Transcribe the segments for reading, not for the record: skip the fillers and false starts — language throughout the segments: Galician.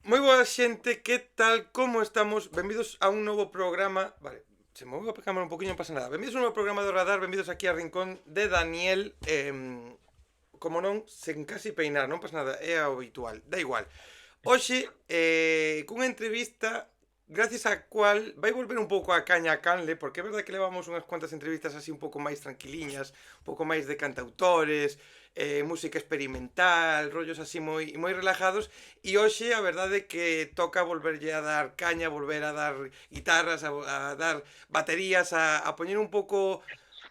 Moi boa xente, que tal, como estamos? Benvidos a un novo programa. Vale, se moveu a cámara un poquinho, non pasa nada. Benvidos a un novo programa do Radar, benvidos aquí a Rincón de Daniel. Como non, sen casi peinar, non pasa nada, é o habitual, da igual. Hoxe, cunha entrevista gracias á cual vai volver un pouco a caña a canle, porque é verdade que levamos unhas cuantas entrevistas así un pouco máis tranquiliñas, un pouco máis de cantautores, música experimental, rollos así moi relajados, e hoxe a verdade é que toca volverlle a dar caña, volver a dar guitarras, a dar baterías, a poñer un pouco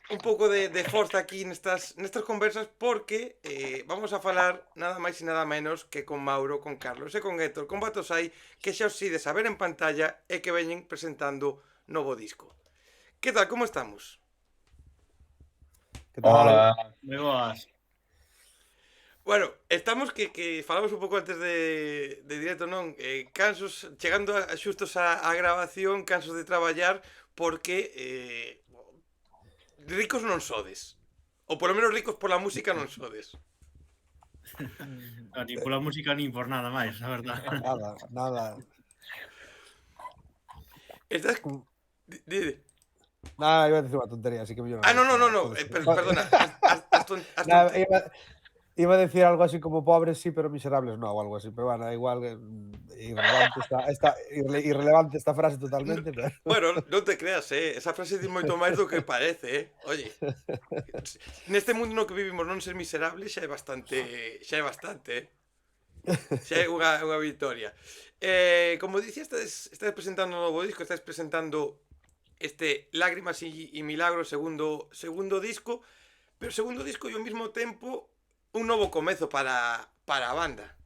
de forza aquí nestas conversas porque vamos a falar nada máis e nada menos que con Mauro, con Carlos e con Héctor, con Batosai, que xa os ides a ver en pantalla e que veñen presentando novo disco. Que tal, como estamos? Que tal? Hola, Moi boas. Bueno, estamos que falamos un pouco antes de directo, non? Cansos, chegando a xustos a grabación, cansos de traballar, porque ricos non sodes. Ou polo menos ricos pola música non sodes. Ni pola música nin por nada máis, a verdade. Nada. Estás... Dide. Nada, iba a decir unha tontería, así que mellor Ah, no, no, no, no. Podes- Perdona. Nada, iba a decir algo así como pobres sí, pero miserables no, o algo así, pero bueno, igual irrelevante esta frase totalmente, pero Bueno, non te creas, esa frase di moito máis do que parece, Oye, neste mundo no que vivimos non ser miserable xa é bastante, Xa é unha victoria. Como dicía, estás presentando un novo disco, estás presentando este Lágrimas e Milagros, segundo disco, pero segundo disco e ao mesmo tempo un novo comezo para a banda.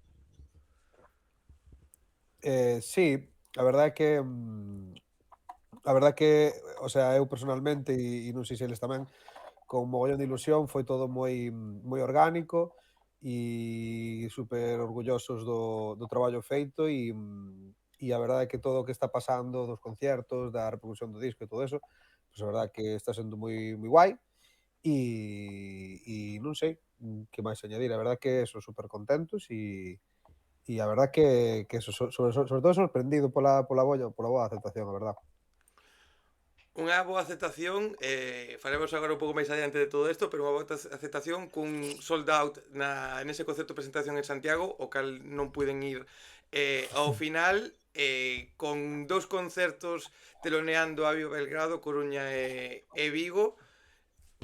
sí, a verdade é que a verdade é que, o sea, eu personalmente e non sei se eles tamén, con mogollón de ilusión, foi todo moi orgánico e super orgullosos do traballo feito e a verdade é que todo o que está pasando dos concertos, da reproducción do disco e todo eso, pois a verdade é que está sendo moi guai e non sei que máis añadir, a verdade é que son super contentos e a verdade que eso, sobre todo sorprendido pola boa aceptación, a verdade. Unha boa aceptación, faremos agora un pouco máis adiante de todo isto, pero unha boa aceptación cun sold out nese concerto de presentación en Santiago, o cal non puiden ir ao final, con dous concertos teloneando a Vivo Belgrado, Coruña e Vigo,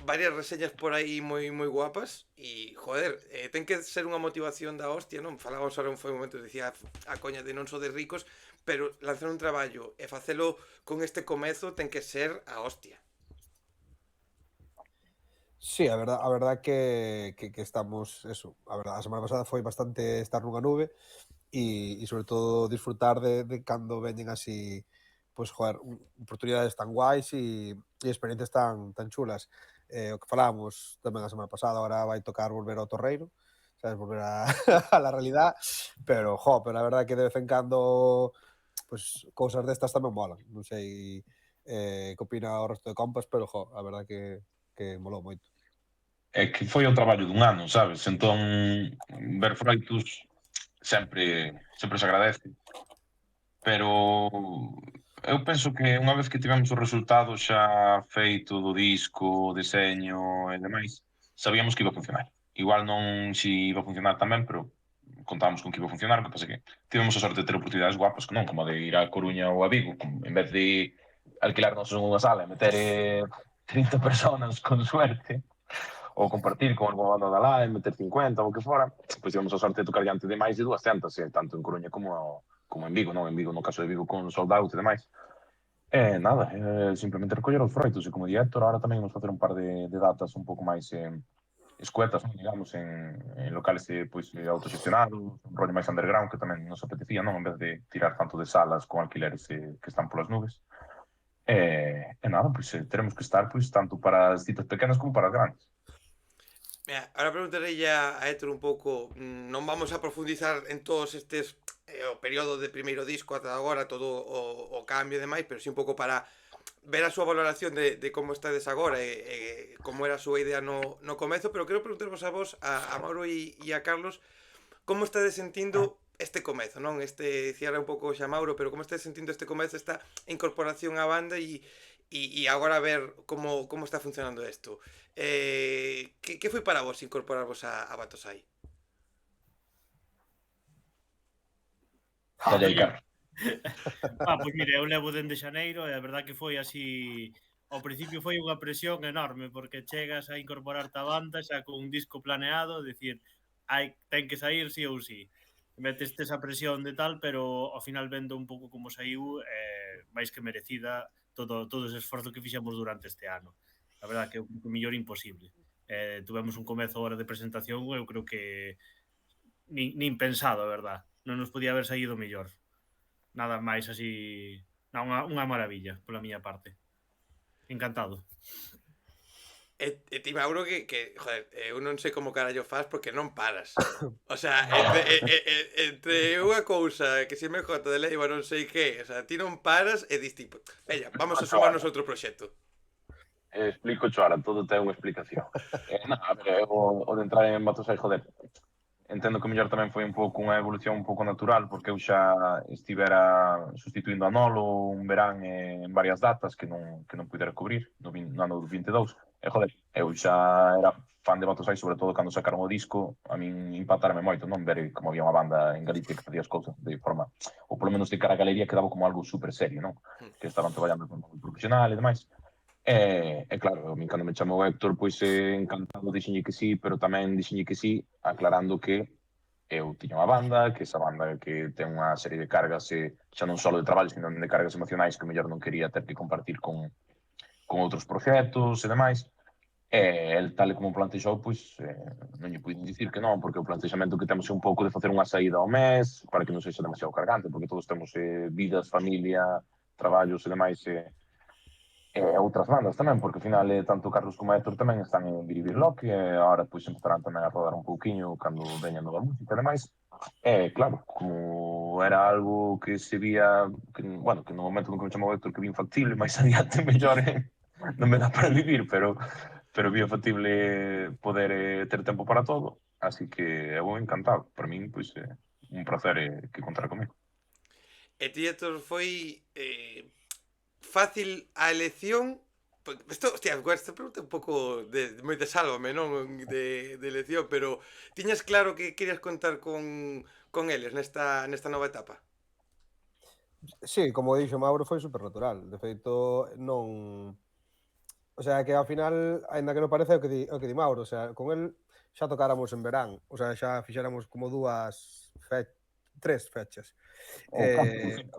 varias reseñas por aí moi guapas e, joder, ten que ser unha motivación da hostia, non? Falábamos ahora foi un momento, dicía a coña de non so de ricos, pero lanzar un traballo e facelo con este comezo ten que ser a hostia. Sí, a verdade que estamos, eso, a verdade, a semana pasada foi bastante estar nunha nube e sobre todo disfrutar de cando veñen así, pois, joder, oportunidades tan guais e experiencias tan chulas. O que falábamos tamén a semana pasada, agora vai tocar volver ao Torreiro, sabes, volver a a la realidad, pero, pero a verdade que de vez en cando, pois, cousas destas tamén molan. Non sei que opina o resto de compas, pero, a verdade que molou moito. é que foi o traballo dun ano, sabes? Entón, ver froitos sempre se agradece. Pero eu penso que unha vez que tivemos o resultado xa feito do disco, o deseño e demais, sabíamos que iba a funcionar. Igual non si iba a funcionar tamén, pero contábamos con que iba a funcionar, o que pasa que tivemos a sorte de ter oportunidades guapas, que non como de ir a Coruña ou a Vigo, en vez de alquilarnos unha sala e meter 30 personas con suerte, ou compartir con algunha banda da lá e meter 50 ou o que fora, pois tivemos a sorte de tocar diante de máis de 200, tanto en Coruña como en Vigo, non? En Vigo, no caso de Vigo, con sold out e demais. Nada, simplemente recoller os froitos e como di Héctor, ahora tamén vamos facer un par de datas un pouco máis escuetas, digamos, en locales pois, autoxestionados, un rollo máis underground que tamén nos apetecía, non? En vez de tirar tanto de salas con alquileres que están polas nubes. Nada, pois teremos que estar pois tanto para as citas pequenas como para as grandes. Mira, ahora preguntarei a Héctor un pouco, non vamos a profundizar en todos estes o período de primeiro disco ata agora, todo o cambio e demais, pero sí un pouco para ver a súa valoración de como estades agora e como era a súa idea no comezo, pero quero preguntarvos a vos, a Mauro e a Carlos, como estades sentindo este comezo, non? Dicía un pouco xa Mauro, pero como estás sentindo este comezo, esta incorporación á banda e agora a ver como está funcionando isto. Que foi para vos incorporarvos a Batosai? Dalle aí, Carlos. Pois mira, eu levo dende xaneiro e a verdad que foi así. Ao principio foi unha presión enorme porque chegas a incorporarte á banda xa con un disco planeado, dicir, ten que sair sí ou sí. Meteste esa presión de tal, pero ao final vendo un pouco como saiu, máis que merecida todo ese esforzo que fixemos durante este ano. A verdad que o mellor imposible. Tuvemos un comezo hora de presentación, eu creo que nin pensado, a verdad. Non nos podía haber saído mellor. Nada máis así, unha maravilla pola miña parte. Encantado. E ti, Mauro, joder, eu non sei como carallo faz porque non paras. O sea, entre unha cousa que se me jota de Leiva non sei que, o sea, ti non paras e dis tipo, veña, vamos a sumarnos outro proxecto. Explico ahora, todo ten unha explicación. A ver, o de entrar en Batosai, joder, entendo que mellor tamén foi un pouco unha evolución un pouco natural, porque eu xa estivera sustituindo a Nolo un verán en varias datas que non pudera cubrir no ano 22. E, joder, eu xa era fan de Batosai, sobre todo cando sacaron o disco, a min impactarme moito, non ver como había unha banda en Galicia que facía as cousas de forma, ou polo menos de cara a galería, quedaba como algo super serio, non? Que estaban traballando con un profesional e demais. Claro, a min cando me chamou Héctor, pois encantado, dixenlle que sí, pero tamén dixenlle que sí, aclarando que eu tiña unha banda, que esa banda que ten unha serie de cargas, xa non só de traballo, sino de cargas emocionais que mellor non quería ter que compartir con outros proxectos e demais. El, tal e como plantexou, pois non lle puiden dicir que non, porque o plantexamento que temos é un pouco de facer unha saída ao mes, para que non sexa demasiado cargante, porque todos temos vidas, familia, traballos e demais, outras bandas tamén, porque ao final tanto Carlos como Héctor tamén están en Biribir Lock e agora pois empezarán tamén a rodar un pouquiño cando veña nova música e demais. Claro, como era algo que se vía que, bueno, que no momento no que me chamou Héctor que vin factible, máis adiante mellor non me dá para vivir, pero vía factible poder ter tempo para todo, así que eu encantado, para min pois un placer que contar comigo. E ti, Héctor, foi fácil a elección? Isto, hostia, esta pregunta un pouco moi de sálvame, non? De elección, pero tiñas claro que querías contar con eles nesta nova etapa? Sí, como dixo Mauro, foi super natural. De feito, non... O sea, que ao final, aínda que non parece o que di Mauro, o sea, con el xa tocáramos en verán, o sea, xa fixéramos como tres fechas.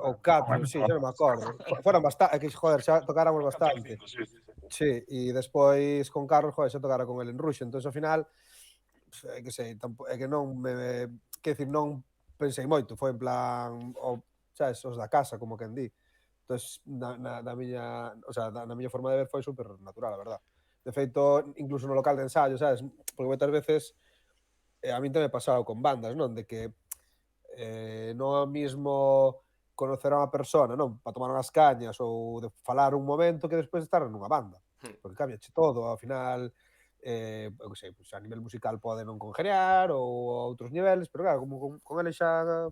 Ou catro, sí, xa non me acordo. Foran bastante, que, joder, xa tocáramos bastante. Sí, e despois con Carlos, joder, xa tocara con el en Ruxe, entón ao final, que sei, é que non me... Que decir, non pensei moito, foi en plan, sabes, os da casa, como quen di. Entón, na miña, o sea, na miña forma de ver foi super natural, a verdad. De feito, incluso no local de ensayo, sabes? Porque moitas veces a min tamén pasado con bandas, non? De que non é o mismo conocer a unha persona, non? Para tomar unhas cañas ou de falar un momento que despois de estar nunha banda. Porque cambiache todo, ao final, eu que sei, pues, a nivel musical pode non congeniar ou a outros niveles, pero claro, como con ele xa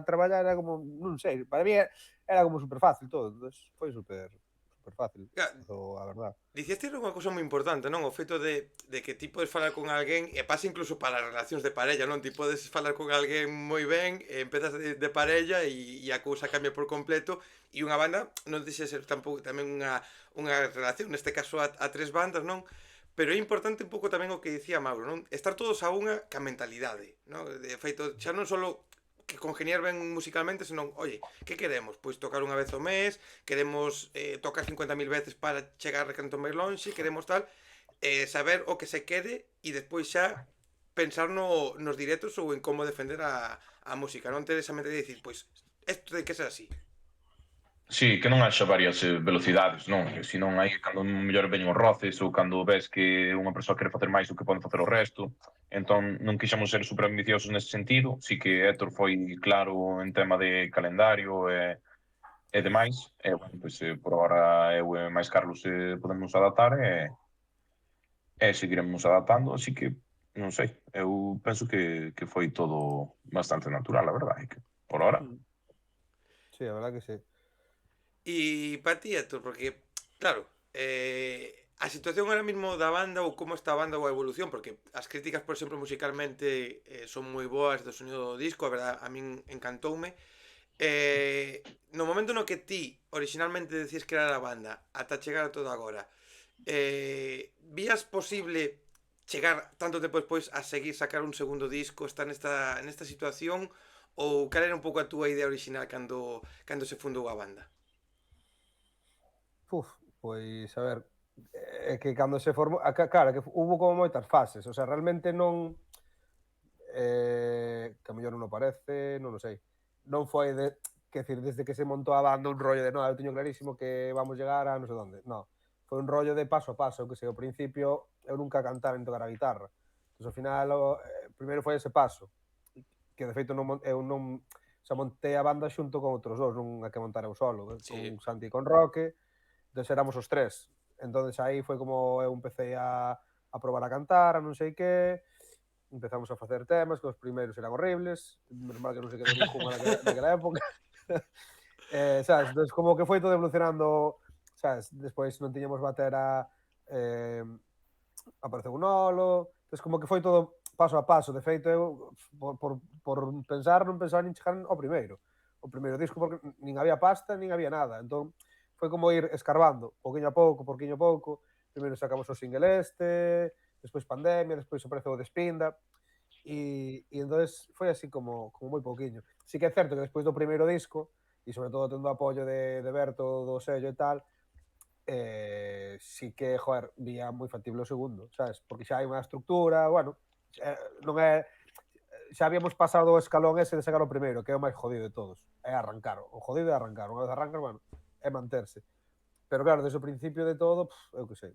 traballar era como, non sei, para mí era como super fácil todo, entón foi super fácil, a verdad. Diceste unha cousa moi importante, non? O feito de que ti podes falar con alguén e pasa incluso para as relacións de parella, non? Ti podes falar con alguén moi ben, empezas de parella e a cousa cambia por completo e unha banda non deixa ser tampouco tamén unha relación, neste caso a tres bandas, non? Pero é importante un pouco tamén o que dicía Mauro, non? Estar todos a unha ca mentalidade, non? De feito, xa non só que congeniar ben musicalmente, senón, oye, que queremos? Pois tocar unha vez ao mes, queremos tocar 50.000 veces para chegar a recanto máis lonxe, queremos tal, saber o que se quere e despois xa pensar nos directos ou en como defender a música, non ter esa mente de dicir, pois, isto ten que ser así. Sí, que non haxa varias velocidades, non? Se non hai cando mellor veñen os roces ou cando ves que unha persoa quere facer máis do que pode facer o resto. Entón, non quixemos ser super ambiciosos nese sentido. Sí que Héctor foi claro en tema de calendario e demais. E, bueno, pois, por ahora eu e máis Carlos podemos adaptar e seguiremos adaptando. Así que non sei, eu penso que foi todo bastante natural, a verdade, que por ahora. Sí, a verdad que sí. E para ti, Héctor, porque, claro, a situación ahora mismo da banda ou como está a banda ou a evolución, porque as críticas, por exemplo, musicalmente son moi boas do sonido do disco, a verdad, a min encantoume. No momento no que ti originalmente decías que era a banda, ata chegar a todo agora, vías posible chegar tanto tempo despois a seguir sacar un segundo disco, estar nesta situación, ou cal era un pouco a túa idea original cando se fundou a banda? Puf, pois, a ver, é que cando se formou, claro, que hubo como moitas fases, o sea, realmente non, que a mellor non o parece, non o sei, non foi que decir, desde que se montou a banda un rollo de, no, eu teño clarísimo que vamos llegar a non sei onde, no, foi un rollo de paso a paso, que sei, ao principio eu nunca cantara nin tocar a guitarra, entón ao final, primeiro foi ese paso, que de feito eu non, o sea, montei a banda xunto con outros dous, non a que montar eu solo, Sí. con Santi e con Roque, entón éramos os tres. Entonces aí foi como eu empecé a probar a cantar, a non sei que, empezamos a facer temas, que os primeiros eran horribles, menos mal que non se quedou ningún naquela época. Sabes, entón como que foi todo evolucionando, sabes, despois non tiñamos batera, apareceu un Nolo, entón como que foi todo paso a paso, de feito eu, por pensar, non pensaba nin chegar ao primeiro disco, porque nin había pasta, nin había nada, entón foi como ir escarbando, pouquiño a pouco, primeiro sacamos o single despois pandemia, despois apareceu o Despinda, e entonces foi así como moi pouquiño. Sí que é certo que despois do primeiro disco, e sobre todo tendo o apoio de Berto do sello e tal, sí que, joder, vía moi factible o segundo, sabes? Porque xa hai unha estructura, bueno, non é, xa habíamos pasado o escalón ese de sacar o primeiro, que é o máis jodido de todos, é arrancar, o jodido é arrancar, unha vez arrancas, bueno, é manterse. Pero claro, desde o principio de todo, eu que sei,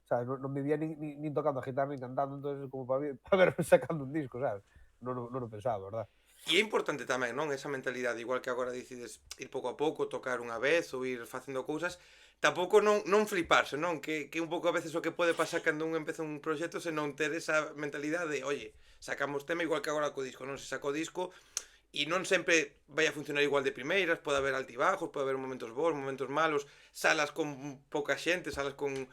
sabes, non vivía nin tocando a guitarra, nin cantando, entonces como para verme sacando un disco, sabes? Non o pensaba, verdad? E é importante tamén, non? Esa mentalidade, igual que agora decides ir pouco a pouco, tocar unha vez ou ir facendo cousas, tampouco non fliparse, non? Que un pouco a veces o que pode pasar cando un empeza un proxecto se non ter esa mentalidade de, oye, sacamos tema igual que agora co disco, non? Se saca o disco e non sempre vai a funcionar igual de primeiras, pode haber altibajos, pode haber momentos bons, momentos malos, salas con pouca xente, salas con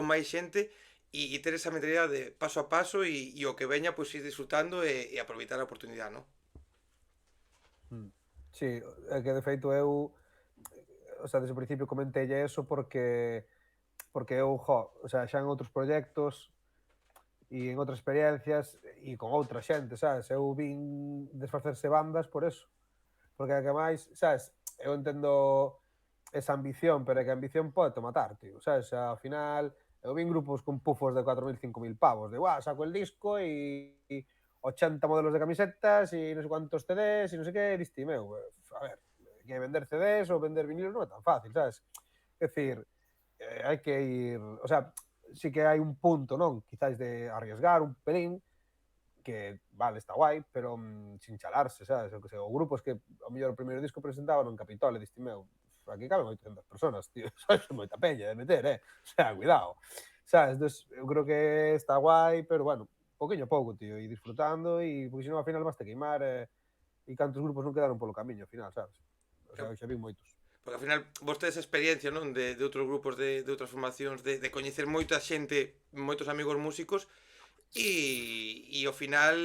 máis xente, e ter esa mentalidade de paso a paso e o que veña, pois ir disfrutando e aproveitar a oportunidade, non? Mm. Sí, é que de feito eu, o sea, desde o principio comentei eso porque eu, o sea, xa en outros proxectos e en outras experiencias e con outra xente, sabes? Eu vin desfacerse bandas por eso. Porque é que máis, sabes, eu entendo esa ambición, pero é que a ambición pode te matar, tío, sabes? Ao final, eu vin grupos con pufos de 4.000, 5.000 pavos, de, guau, saco el disco e 80 modelos de camisetas e non sei cuántos CDs e non sei que, diste, meu, a ver, que vender CDs ou vender vinilos non é tan fácil, sabes? É dicir, hai que ir, o sea, sí que hai un punto, non? Quizáis de arriesgar un pelín, que, vale, está guai, pero sin chalarse, sabes? O que sei, o grupos que ao mellor o primeiro disco presentaban no Capitol e diste, meu, aquí caben 800 personas, tío, sabes? Moita peña de meter, o sea, cuidado, sabes? Entonces, eu creo que está guai, pero bueno, poquinho a pouco, tío, e disfrutando, e porque senón ao final vas te queimar, e cantos grupos non quedaron polo camiño, ao final, sabes? O sea, xa vi moitos. Porque ao final vos tedes experiencia, non? De outros grupos, de outras formacións, de coñecer moita xente, moitos amigos músicos e ao final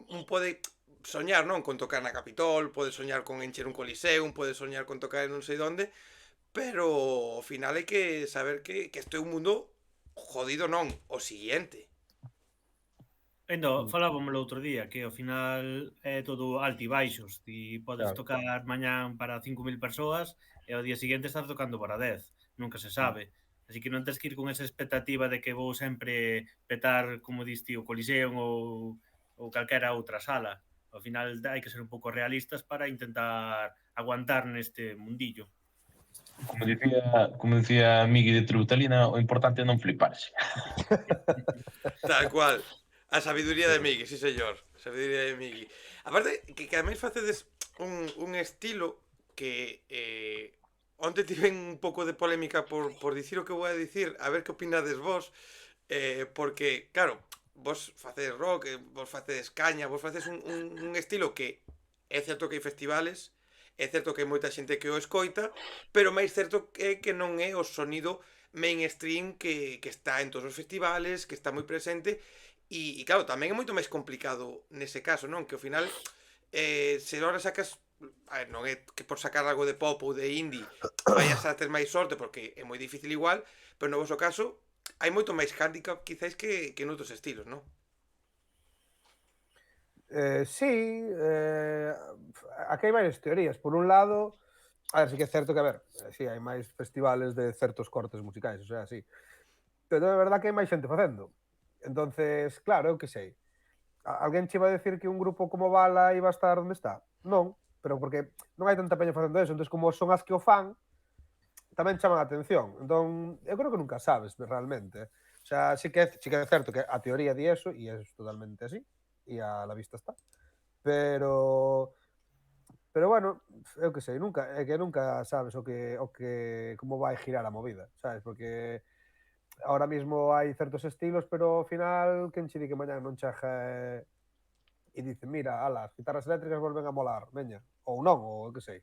un pode soñar, non? Con tocar na Capitol, pode soñar con encher un coliseum, pode soñar con tocar en non sei onde, pero ao final hai que saber que este é un mundo jodido, non, o siguiente. Falábamos o outro día que ao final é todo altibaixos. Ti podes Claro. tocar mañán para 5.000 persoas e ao día seguinte estás tocando para 10. Nunca se sabe. Así que non tens que ir con esa expectativa de que vou sempre petar, como diste, o Coliseum ou calquera outra sala. Ao final hai que ser un pouco realistas para intentar aguantar neste mundillo. Como dicía Migui de Tributalina, o importante é non fliparse. Tal cual. A sabiduría de Migui, sí señor. A sabiduría de Migui. Aparte, que ademais facedes un estilo que onte tiven un pouco de polémica por dicir o que vou a dicir, a ver que opinades vos, porque, claro, vos facedes rock, vos facedes caña, vos facedes un estilo que é certo que hai festivales, é certo que hai moita xente que o escoita, pero máis certo que non é o sonido mainstream que está en todos os festivales, que está moi presente, e claro, tamén é moito máis complicado nese caso, non? Que ao final, se ahora sacas, a ver, non é que por sacar algo de pop ou de indie vayas a ter máis sorte, porque é moi difícil igual, pero no vosso caso, hai moito máis handicap quizáis que noutros estilos, non? Sí, aquí hai varias teorías. Por un lado, a ver, sí que é certo que, a ver, sí, hai máis festivales de certos cortes musicais, o sea, sí. Pero é verdad que hai máis xente facendo. Entonces, claro, eu que sei. Alguén che iba a decir que un grupo como Bala iba a estar onde está? Non, pero porque non hai tanta peña facendo eso. Entón, como son as que o fan, tamén chaman a atención. Entón, eu creo que nunca sabes realmente. O sea, sí que é certo que a teoría di eso, e é totalmente así, e a la vista está. Pero bueno, eu que sei, nunca sabes como vai girar a movida, sabes? Porque ahora mismo hai certos estilos, pero ao final quen che di que mañán non chega e dice, mira, ala, as guitarras eléctricas volven a molar, veña, ou non, ou que sei.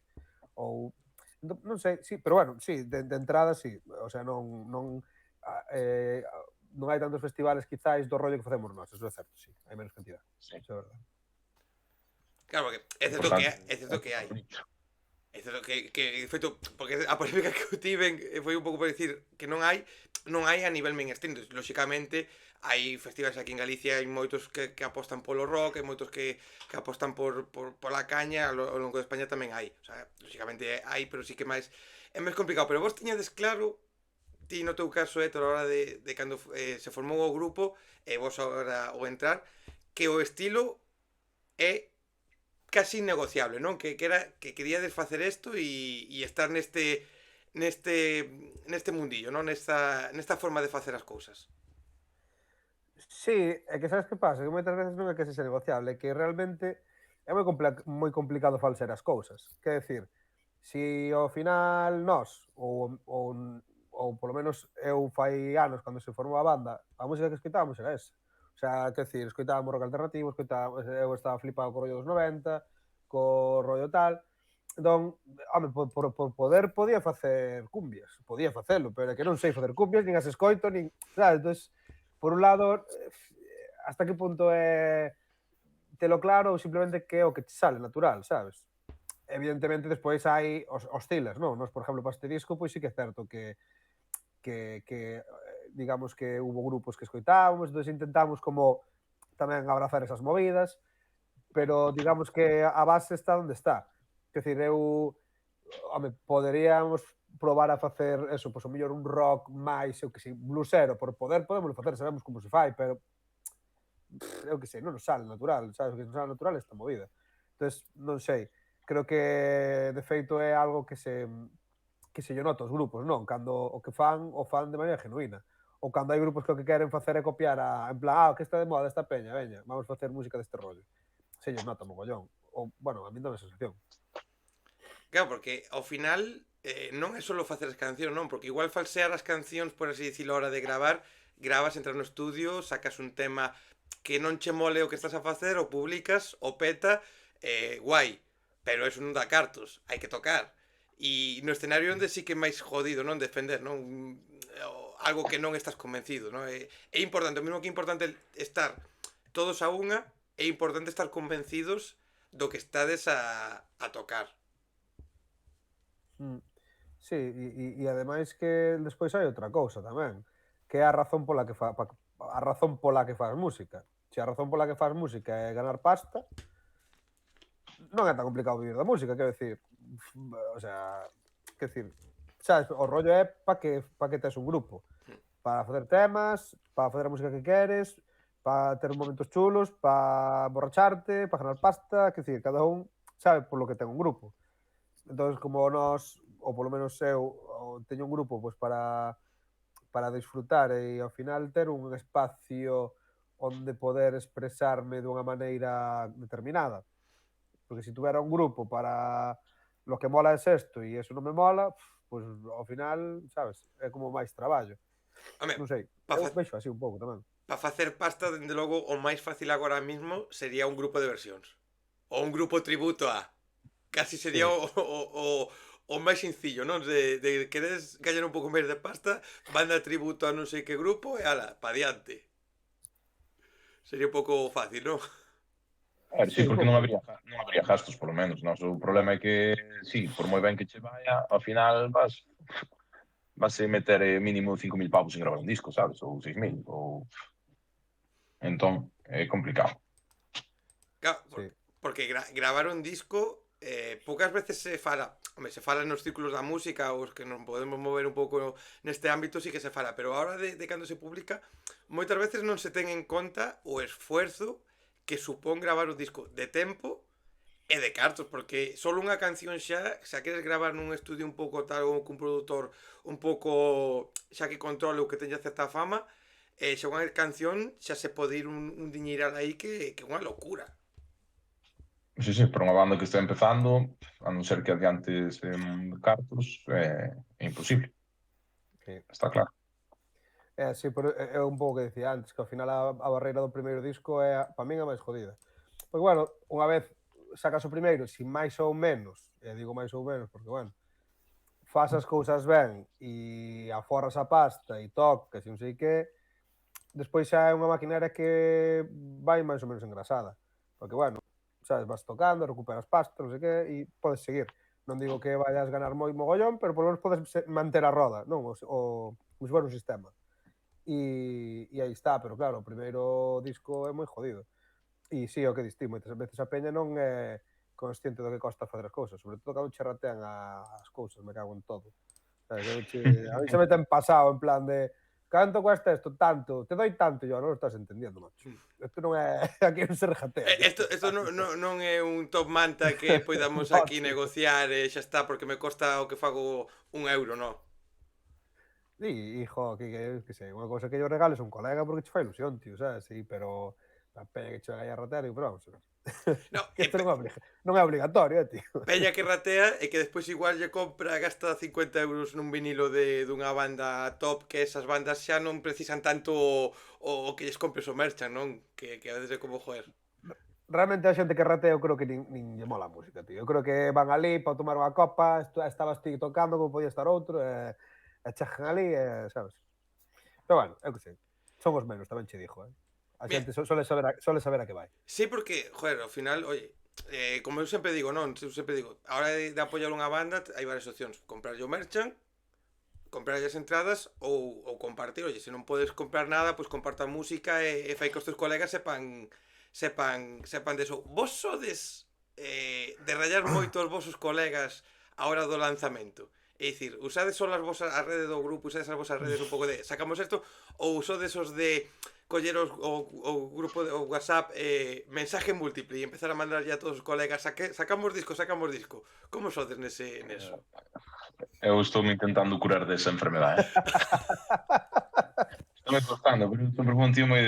Ou non sei, sí, pero bueno, sí, de entrada sí, o sea, non hai tantos festivales quizáis do rollo que facemos nós, eso é certo, sí, hai menos cantidad. Sí. Eso é verdade. Claro, porque é certo que hai. É certo que de feito, porque a polémica que eu tiven foi un pouco por dicir que non hai a nivel mainstream. Lóxicamente, hai festivais aquí en Galicia, hai moitos que apostan polo rock, hai moitos que apostan pola caña, ao longo de España tamén hai. O sea, lóxicamente hai, pero sí que é máis complicado. Pero vos tiñades claro, ti no teu caso, Héctor, a hora de cando se formou o grupo, e vos agora o entrar, que o estilo é casi innegociable, non? Que queríades facer isto e estar neste mundillo, non? Nesta forma de facer as cousas. Sí, é que sabes que pasa? Que moitas veces non é que sexa negociable, é que realmente é moi complicado falsear as cousas. Quer decir, si ao final nós, ou polo menos eu fai anos cando se formou a banda, a música que escoitábamos era esa. O sea, quer decir, escoitábamos rock alternativo, eu estaba flipado co rollo dos 90, co rollo tal. Entón, home, por poder podía facer cumbias, podía facelo, pero é que non sei facer cumbias, nin as escoito, nin... Sabes? Entón, por un lado, hasta que punto é telo claro ou simplemente que é o que te sale natural, sabes? Evidentemente, despois hai os tilas, non? Nos, por exemplo, para este disco, pois sí que é certo que digamos que hubo grupos que escoitábamos, entón intentamos como tamén abrazar esas movidas, pero digamos que a base está onde está. Quer dizer, home, poderíamos probar a facer eso, pois o mellor un rock máis, eu que sei, bluesero, por poder podemos facer, sabemos como se fai, pero eu que sei, non nos sale natural, sabes? O que nos sale natural é esta movida. Entón, non sei, creo que de feito é algo que se lle nota aos grupos, non? Cando o fan de maneira genuína. Ou cando hai grupos que o que queren facer é copiar en plan, que está de moda esta peña, veña, vamos facer música deste rollo. Se lles nota mogollón. Ou, bueno, a mí dá a sensación. Claro, porque ao final non é só facer as cancións, non? Porque igual falsear as cancións, por así dicirlo, a hora de gravas, entras no estudio, sacas un tema que non che mole o que estás a facer, o publicas, o peta, guai. Pero eso non dá cartos, hai que tocar. E no escenario onde sí que é máis jodido, non? Defender, non? Algo que non estás convencido, non? É importante, o mesmo que é importante estar todos a unha, é importante estar convencidos do que estades a tocar. Sí, e ademais que despois hai outra cousa tamén, que é a razón pola que faz música. Se a razón pola que faz música é ganar pasta, non é tan complicado vivir da música, quero decir, o sea, quero decir, sabes, o rollo é pa que tes un grupo, para facer temas, para facer a música que queres, para ter momentos chulos, para borracharte, para ganar pasta, quero decir, cada un sabe polo que ten un grupo. Entón, como nós, ou polo menos eu, teño un grupo pois para disfrutar e ao final ter un espacio onde poder expresarme dunha maneira determinada. Porque se tuvera un grupo para lo que mola es esto e eso non me mola, pois ao final, sabes, é como máis traballo. Home, Non sei, eu vexo así un pouco tamén. para facer pasta, dende logo, o máis fácil agora mesmo sería un grupo de versións. Ou un grupo tributo a. Casi sería Sí. o máis sencillo, non? De queres gañar un pouco máis de pasta, banda tributo a non sei que grupo e ala, pa diante. Sería un pouco fácil, non? A ver, sí, Sí, un porque pouco. non habría gastos, polo menos. Nós, o problema é que, sí, por moi ben que che vaya, ao final vas a meter mínimo 5.000 pavos en gravar un disco, sabes? Ou 6.000, ou... Entón, é complicado. Claro, Sí. porque gravar un disco poucas veces se fala, home, se fala nos círculos da música, os que nos podemos mover un pouco neste ámbito sí que se fala, pero a hora de cando se publica, moitas veces non se ten en conta o esfuerzo que supón gravar un disco de tempo e de cartos, porque só unha canción xa, xa queres gravar nun estudio un pouco tal ou cun produtor un pouco xa que controle ou que teña certa fama, xa unha canción xa se pode ir un diñeiral aí que é unha locura. Sí, sí, para unha banda que está empezando, a non ser que adiantes cartos, é imposible, Sí. está claro. Sí, pero é un pouco que dicía antes, que ao final a barreira do primeiro disco é, para min, a máis jodida. Porque, bueno, unha vez sacas o primeiro, sin máis ou menos, e digo máis ou menos porque, bueno, fas as cousas ben e aforras a pasta e tocas e non sei que, despois xa é unha maquinaria que vai máis ou menos engrasada. Porque, bueno, sabes, vas tocando, recuperas pasta, non sei que, e podes seguir. Non digo que vayas ganar moi mogollón, pero polo menos podes manter a roda, non? Como se fora un sistema. E aí está, pero claro, o primeiro disco é moi jodido. E sí, o que distí, moitas veces a peña non é consciente do que costa facer as cousas, sobre todo cando che ratean as cousas, me cago en todo. Sabes, a mí se me ten pasado en plan de canto cuesta isto? Tanto, te doy tanto, yo non lo estás entendiendo, macho. Isto non é, aquí non se regatea, tío. Isto non é un top manta que poidamos No, aquí tío. negociar e xa está porque me costa o que fago €1, non? E, jo, que sei, unha cousa que yo regales a un colega porque che fai ilusión, tío, sabes? Sí, pero a peña que che vai a ratear, digo, pero vamos a ver. No, Que isto non é obligatorio, tío. peña que ratea e que despois igual lle compra, gasta €50 nun vinilo dunha banda top, que esas bandas xa non precisan tanto o que lles compres o merchan, non? Que a veces é como, joder. Realmente a xente que ratea eu creo que nin lle mola a música, tío. Eu creo que van ali para tomar unha copa, estabas ti tocando como podía estar outro, e chegan ali, sabes? Pero bueno, eu que sei. Somos menos, tamén che digo, A Mira, xente sole saber a que vai. sí, porque, joder, ao final, oye, como eu sempre digo, non? Eu sempre digo, a hora de apoiar unha banda hai varias opcións. Comprar o merchan, comprar as entradas ou compartir. Oye, se non podes comprar nada, pois comparta música e fai que os teus colegas sepan deso. Vos sodes de rayar moito os vosos colegas a hora do lanzamento? É dicir, usades só as vosas a rede do grupo, usades as vosas redes un pouco de sacamos isto, ou sodes os de coller o grupo de o WhatsApp mensaje múltiple e empezar a mandar ya a todos os colegas sacamos disco. Como sodes neso? Eu estou me intentando curar desa enfermedade. Estou me costando, pero sempre fui un tío moi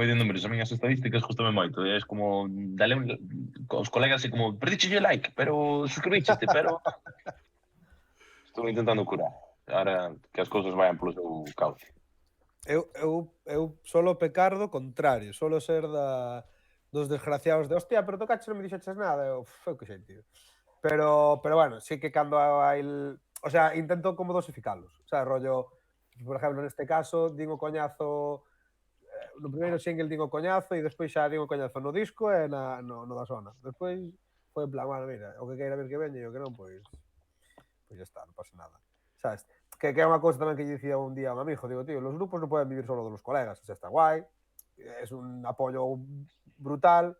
de números. A mí as estadísticas costame moito. É como, dale os colegas é como, perdiche o like, pero suscribíchete, pero... Estou intentando curar. Ahora que as cousas vayan polo seu cauce. Eu solo pecar do contrario, solo ser dos desgraciados de hostia, pero tocaches non me dixeches nada, eu que sei, tío. Pero bueno, sí que cando hai o sea, intento como dosificalos, o sea, rollo, por exemplo, neste caso, din o coñazo no primeiro single din o coñazo e despois xa din o coñazo no disco e no da zona. Despois foi en plan, bueno, mira, o que queira ver que veña e o que non, pois ya está, non pasa nada. Sabes? Que é unha cousa tamén que lle dicía un día a un amigo, digo, tío, los grupos non poden vivir solo de los colegas, o sea, está guai, es un apoyo brutal,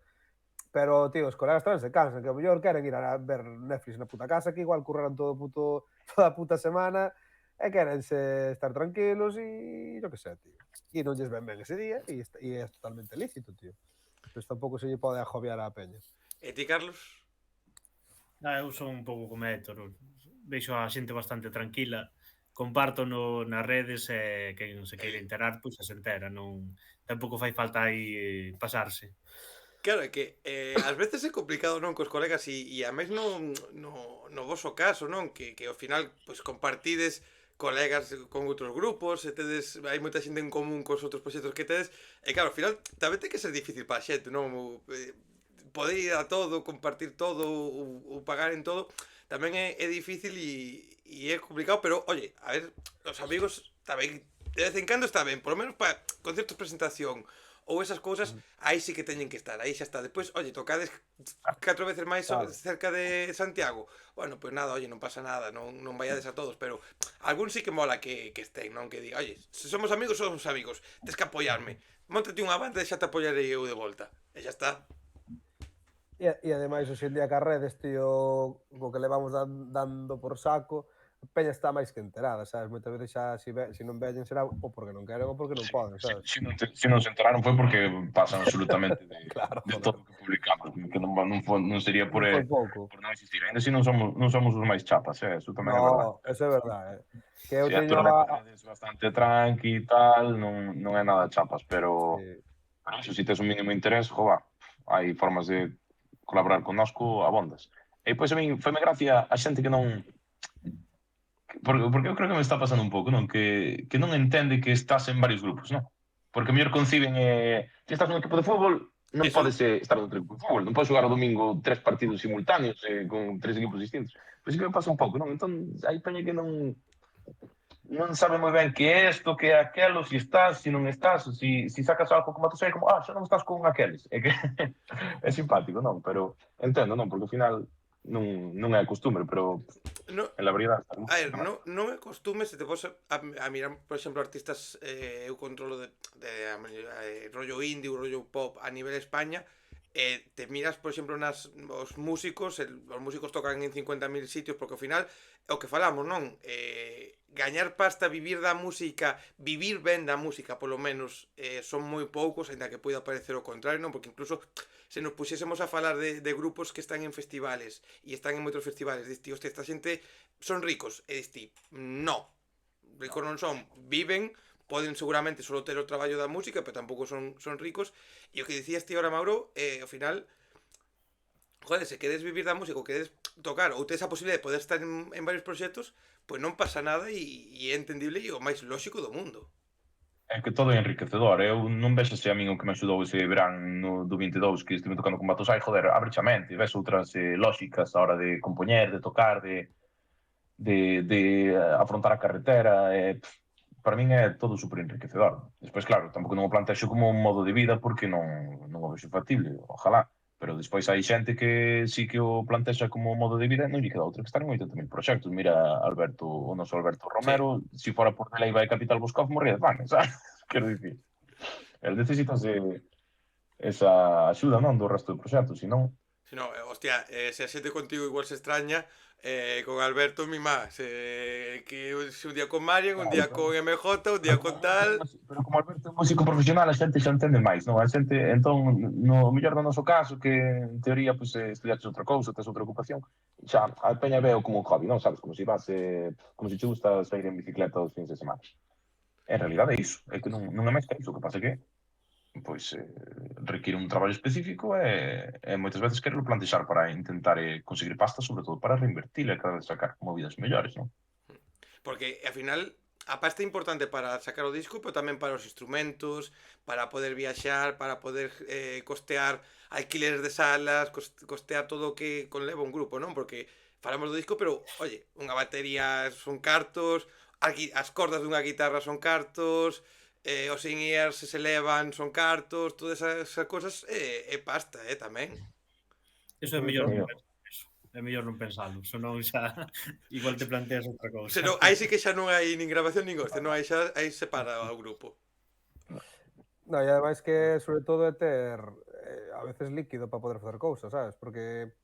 pero, tío, os colegas tamén se cansan, que ao mellor queren ir a ver Netflix na puta casa, que igual curraron toda a puta semana, e querense estar tranquilos e yo que sé, tío. E non lles ven ese día e é totalmente lícito, tío. Pois tampouco se lle pode ajobiar a peña. E ti, Carlos? Eu son un pouco como Héctor, veixo a xente bastante tranquila, comparto nas redes e quen se queira enterar, pois se entera, non tampouco fai falta aí pasarse. Claro, é que ás veces é complicado, non, cos colegas e a máis no voso caso, non, que ao final pois compartides colegas con outros grupos, e tedes, hai moita xente en común cos outros proxectos que tedes, e claro, ao final tamén ten que ser difícil para a xente, non? Poder ir a todo, compartir todo, ou pagar en todo, tamén é difícil e é complicado, pero, oye, a ver, os amigos tamén, de vez en cando está ben, por lo menos para concertos de presentación, ou esas cousas, aí sí que teñen que estar, aí xa está. Despois, oye, tocades 4 veces máis Claro. cerca de Santiago. Bueno, pois nada, oye, non pasa nada, non vayades a todos, pero algún sí que mola que estén, non? Que diga, oye, se somos amigos, tes que apoiarme. Móntate unha banda e xa te apoiarei eu de volta. E xa está. E ademais, hoxe en día que as redes, tío, co que levamos dando por saco, a peña está máis que enterada, sabes? Moitas veces xa, se non veñen será ou porque non queren ou porque non poden, sabes? Se non se enteraron foi porque pasan absolutamente Claro, de joder. todo o que publicamos, que non sería Non foi pouco. por non existir. Ainda así non somos os máis chapas, eso tamén é verdade. No, eso é verdade. Que eu Si, teño Héctor nas redes bastante tranqui e tal, non é nada chapas, pero iso, se tes un mínimo interés, jova, hai formas de colaborar connosco abondas. E pois a min foi gracia a xente que non... Porque eu creo que me está pasando un pouco, non? Que non entende que estás en varios grupos, non? Porque mellor conciben que estás nun equipo de fútbol, non Eso. podes estar noutro equipo de fútbol, non podes xogar o domingo 3 partidos simultáneos con 3 equipos distintos. Pois que me pasa un pouco, non? Entón, hai peña que non sabe moi ben que é isto, que é aquelo, se estás, se non estás, se sacas algo como Matosai, como, xa non estás con aqueles. É que é simpático, non? Pero entendo, non? Porque ao final non é costumbre, pero No, en la verdade... a ver, non é costume se te pos a mirar, por exemplo, artistas, eu controlo rollo indie ou rollo pop a nivel España, te miras, por exemplo, os músicos, os músicos tocan en 50.000 sitios, porque ao final é o que falamos, non? Gañar pasta, vivir da música, vivir ben da música, polo menos, son moi poucos, ainda que poida parecer o contrario, non? Porque incluso se nos puxésemos a falar de grupos que están en festivales e están en moitos festivales, diste, hostia, esta xente son ricos, e diste, no, ricos non son, viven, poden seguramente solo ter o traballo da música, pero tampouco son ricos, e o que dicías ti ahora, Mauro, ao final, joder, se queres vivir da música ou queres tocar ou tes a posibilidade de poder estar en varios proxectos, pois non pasa nada e é entendible e o máis lóxico do mundo. É que todo é enriquecedor. Eu non vexo se a min o que me axudou ese verán do 22 que estive tocando con Matosai, joder, abre a mente, ves outras lóxicas a hora de compoñer, de tocar, de afrontar a carretera, para min é todo super enriquecedor. Despois, claro, tampouco non o plantexo como un modo de vida porque non o vexo factible, ojalá. Pero despois hai xente que sí que o plantexa como modo de vida, non lle queda outra que estar en 80.000 proxectos. Mira Alberto, o noso Alberto Romero, se si fora por lei vai Capital Boscov, morría de fame, sabes? Quero dicir, el necesitas esa axuda, non, do resto do proxecto, senón... Se non, hostia, se a xente contigo igual se extraña, con Alberto mi má, que un día con Marian, un día con MJ, un día con tal... Pero como Alberto é músico profesional, a xente xa entende máis, non? A xente, entón, no mellor do noso caso, que en teoría, pues, estudiaches outra cousa, tes outra ocupación, xa, a peña veo como un hobby, non? Sabes, como se vas, como se te gusta sair en bicicleta os fins de semana. En realidade é iso, é que non é máis que iso, o que pasa é que pois require un traballo específico e moitas veces querelo plantexar para intentar conseguir pasta, sobre todo para reinvertir e cada vez sacar movidas mellores, non? Porque, ao final, a pasta é importante para sacar o disco, pero tamén para os instrumentos, para poder viaxar, para poder costear alquileres de salas, costear todo o que conleva un grupo, non? Porque falamos do disco, pero, oye, unha batería son cartos, as cordas dunha guitarra son cartos, os in-ears se elevan son cartos, todas esas cosas é pasta, tamén. Eso é mellor non pensar eso. É mellor non pensalo, senón xa igual te planteas outra cousa. Senón, aí sí que xa non hai nin grabación nin goste, non hai xa aí separa o grupo. No, e ademais que, sobre todo, é ter a veces líquido para poder facer cousas, sabes? Porque,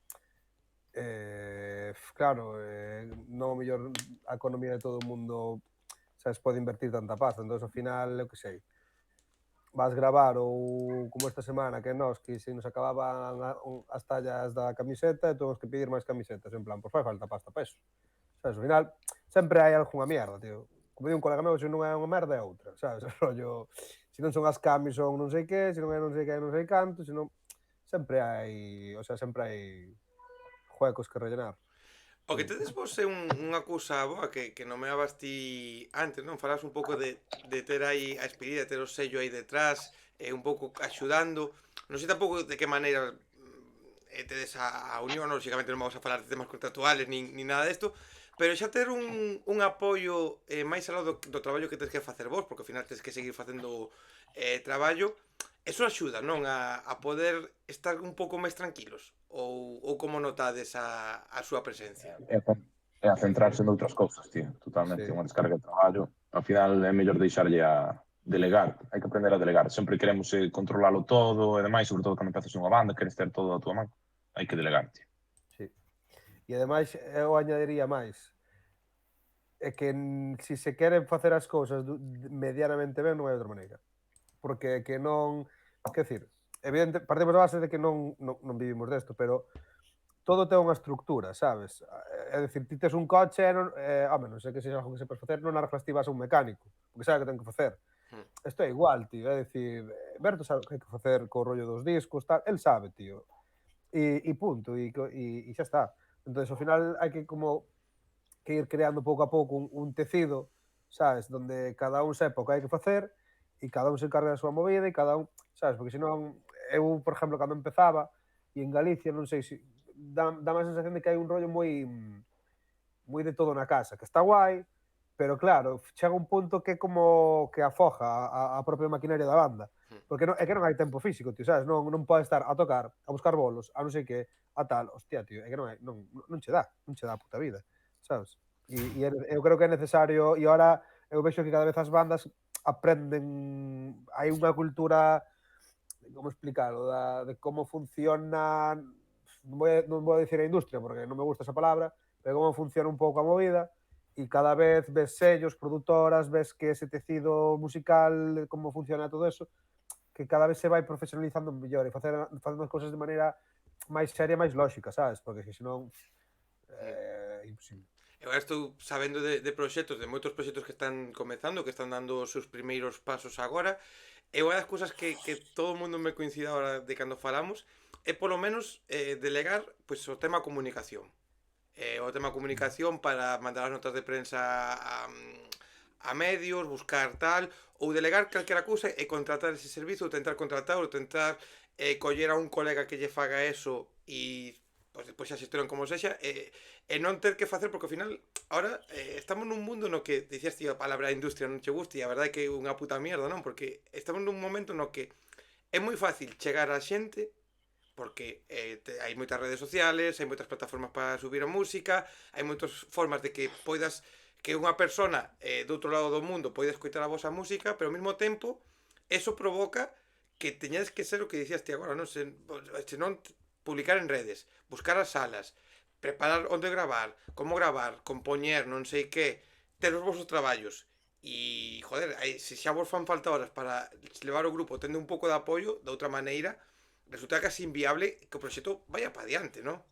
claro, non o mellor a economía de todo o mundo, sabes, pode invertir tanta pasta, entón, ao final, eu que sei, vas gravar ou como esta semana que nós que se nos acababan as tallas da camiseta e temos que pedir máis camisetas, en plan, pois fai falta pasta para eso. Sabes, ao final sempre hai algunha mierda, tío. Como di un colega meu, se non é unha merda é outra, sabes? O rollo, se non son as camis son non sei que, se non é non sei que, non sei canto, se non... Sempre hai, o sea, sempre hai huecos que rellenar. O que tedes vos é unha cousa boa que nomeabas ti antes, non? Falas un pouco de ter aí a Espirida, ter o sello aí detrás, un pouco axudando. Non sei tampouco de que maneira tedes a unión, lógicamente non vamos a falar de temas contractuales nin nada desto, pero xa ter un apoio máis aló do traballo que tedes que facer vos, porque ao final tedes que seguir facendo traballo, eso axuda, non? A poder estar un pouco máis tranquilos? Ou como notades a súa presencia? É a centrarse noutras cousas, tío. Totalmente, Sí. unha descarga de traballo. Ao final é mellor deixarlle a delegar. Hai que aprender a delegar. Sempre queremos controlalo todo e demais, sobre todo cando empezas unha banda, queres ter todo a túa man. Hai que delegar, tío. Sí. E ademais, eu añadiría máis, é que se se queren facer as cousas medianamente ben, non hai outra maneira. Porque que non, que decir, evidente, partimos da base de que non vivimos desto, pero todo ten unha estructura, sabes? É dicir, ti tes un coche, home, non sei que sexa algo que sepas facer, non arreglas ti vas a un mecánico, porque sabe que ten que facer. Isto é igual, tío, é dicir, Berto sabe que hai que facer co rollo dos discos, tal, el sabe, tío. E punto, e xa está. Entón, ao final, hai que como que ir creando pouco a pouco un tecido, sabes, donde cada un sepa o que hai que facer e cada un se encarga da súa movida e cada un, sabes, porque senón eu, por exemplo, cando empezaba e en Galicia, non sei se dá má sensación de que hai un rollo moi de todo na casa, que está guai, pero claro, chega un punto que como que afoja a propia maquinaria da banda, porque non, é que non hai tempo físico, tío, sabes, non pode estar a tocar, a buscar bolos, a non sei que, a tal, hostia, tío, é que non che dá a puta vida, sabes? Eu creo que é necesario, e agora eu vexo que cada vez as bandas aprenden, hai unha cultura, como explicarlo, de como funciona, non vou a dicir a industria, porque non me gusta esa palabra, pero como funciona un pouco a movida, e cada vez ves sellos, produtoras, ves que ese tecido musical, como funciona todo eso, que cada vez se vai profesionalizando mellor e facendo as cousas de maneira máis seria, máis lógica, sabes? Porque senón imposible. Eu agora estou sabendo de proxectos, de moitos proxectos que están comezando, que están dando os seus primeiros pasos agora, e unha das cousas que todo o mundo me coincide agora de cando falamos é polo menos delegar pois, o tema comunicación. O tema comunicación para mandar as notas de prensa a medios, buscar tal, ou delegar calquera cousa e contratar ese servizo, ou tentar contratar, ou tentar coller a un colega que lle faga eso e pois despois xa xestionan como sexa e non ter que facer porque ao final ahora estamos nun mundo no que dicías tío a palabra industria non che gusta e a verdade é que é unha puta mierda, non? Porque estamos nun momento no que é moi fácil chegar a xente porque hai moitas redes sociales, hai moitas plataformas para subir a música, hai moitas formas de que poidas que unha persona do outro lado do mundo poida escoitar a vosa música, pero ao mesmo tempo eso provoca que teñades que ser o que dicías ti agora, non? Se non publicar en redes, buscar as salas, preparar onde gravar, como gravar, compoñer, non sei que, ter os vosos traballos. E, joder, se xa vos fan falta horas para levar o grupo tendo un pouco de apoio, de outra maneira, resulta casi inviable que o proxecto vaya para adiante, non?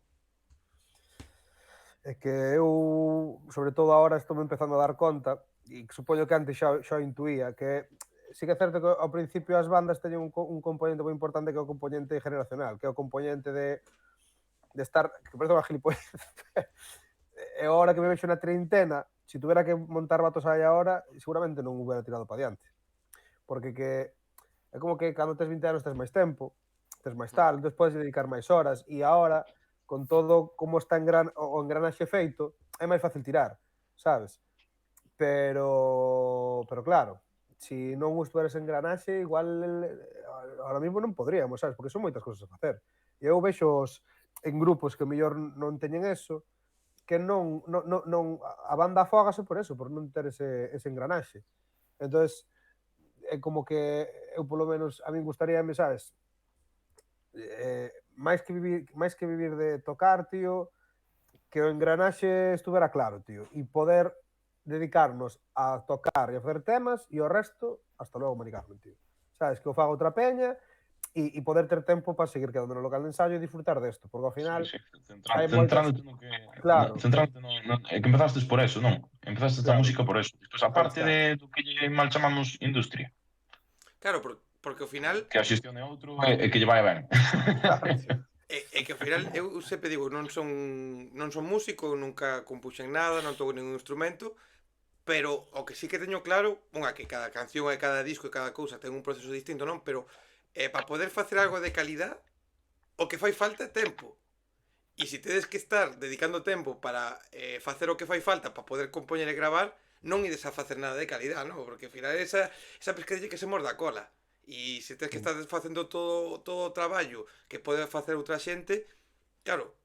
É que eu, sobre todo agora, estou empezando a dar conta, e que supoño que antes xa intuía, que sí que é certo que ao principio as bandas teñen un componente moi importante que é o componente generacional, que é o componente de estar, que parece unha gilipollez, e agora que me vexo na treintena, se tuvera que montar Batos aí agora, seguramente non hubiera tirado para diante. Porque que é como que cando tes 20 anos tes máis tempo, tes máis tal, entón podes dedicar máis horas, e agora, con todo como está o engranaxe feito, é máis fácil tirar, sabes? Pero claro, se non estuvera ese engranaxe, igual ahora mesmo non podríamos, sabes? Porque son moitas cousas a facer. E eu vexo en grupos que mellor non teñen eso, que a banda afógase por eso, por non ter ese engranaxe. Entonces, é como que eu polo menos a min gustaríame, sabes, máis que vivir de tocar, tío, que o engranaxe estuvera claro, tío, e poder dedicarnos a tocar e a facer temas e o resto, hasta logo, Mari Carmen, tío. Sabes, que o faga outra peña e poder ter tempo para seguir quedando no local de ensayo e disfrutar desto, porque ao final Sí. Centrándote no que... Claro. Centrándote é que empezaste por eso, non? Empezaste esta Claro. música por eso. Despois, aparte do que lle mal chamamos industria. Claro, porque ao final Que a xestión é outro e que lle vai ben. Claro, sí. É que ao final eu sempre digo, non son músico, nunca compuxen nada, non toco ningún instrumento, pero o que sí que teño claro, que cada canción e cada disco e cada cousa ten un proceso distinto, non? Pero para poder facer algo de calidad, o que fai falta é tempo. E se tedes que estar dedicando tempo para facer o que fai falta para poder compoñer e gravar, non ides a facer nada de calidad, non? Porque ao final esa pescadilla que se morda a cola. E se tedes que estar facendo todo o traballo que pode facer outra xente, claro,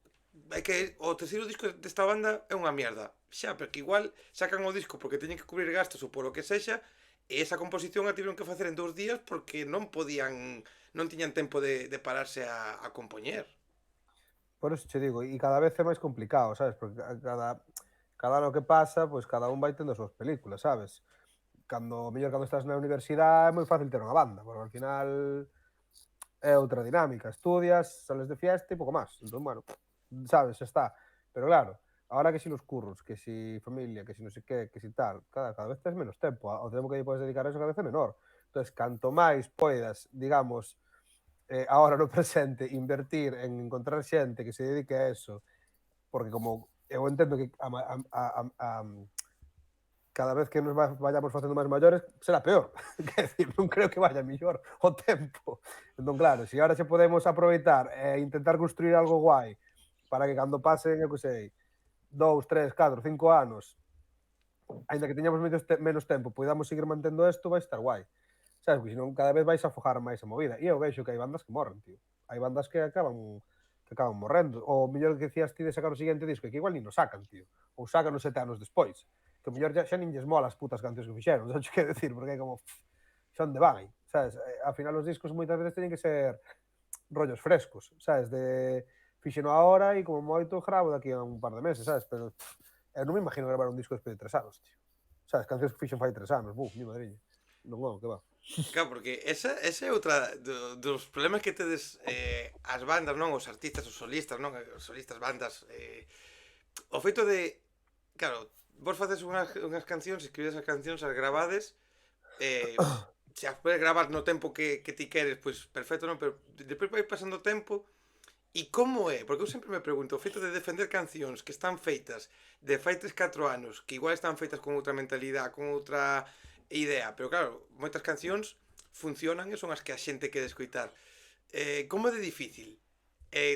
é que o terceiro disco desta banda é unha mierda. Xa, pero que igual sacan o disco porque teñen que cubrir gastos ou por o que sexa, e esa composición a tiveron que facer en 2 días porque non tiñan tempo de pararse a compoñer. Por eso che digo, e cada vez é máis complicado, sabes? Porque cada ano que pasa, pois cada un vai tendo as súas películas, sabes? Mellor cando estás na universidade é moi fácil ter unha banda, porque ao final é outra dinámica. Estudias, sales de fiesta e pouco máis. Entón, bueno, sabes, xa está. Pero claro, ahora que si los curros, que si familia, que si non sei que si tal, cada vez tens menos tempo. O tempo que lle podes dedicar a eso cada vez é menor. Entón, canto máis poidas, digamos, ahora no presente, invertir en encontrar xente que se dedique a eso, porque como eu entendo que cada vez que nos vayamos facendo máis maiores será peor. Quer decir, non creo que vaya mellor o tempo. Entón, claro, se ahora se podemos aproveitar e intentar construir algo guai para que cando pasen, eu que sei, 2, 3, 4, 5 anos, ainda que teñamos menos tempo, podamos seguir mantendo isto, vai estar guai. Sabes, porque senón cada vez vais a afogar máis a movida. E eu vexo que hai bandas que morren, tío. Hai bandas que acaban morrendo. O mellor que decías ti de sacar o seguinte disco, que igual nin o sacan, tío. Ou sacan 7 anos despois. Que o mellor xa nin lles mola as putas cancións que fixeron, sabes que decir? Porque é como, xa onde van, sabes? Ao final os discos moitas veces teñen que ser rollos frescos, sabes? De fixeno ahora e como moito gravo daqui a un par de meses, sabes? Pero eu non me imagino gravar un disco despois de 3 anos, tío. Sabes? Cancións que fixen fai 3 anos, mi madriña. Non, que va. Claro, porque esa é outra dos problemas que tedes as bandas, non? Os artistas, os solistas, non? Os solistas, bandas o feito de, claro, vos faces unhas cancións, escribes as cancións, as gravades se as podes gravar no tempo que ti queres, pois perfecto, non? Pero depois vai pasando o tempo e como é? Porque eu sempre me pregunto, o feito de defender cancións que están feitas de fai 3-4 anos, que igual están feitas con outra mentalidade, con outra idea, pero claro, moitas cancións funcionan e son as que a xente quere escoitar. Como é de difícil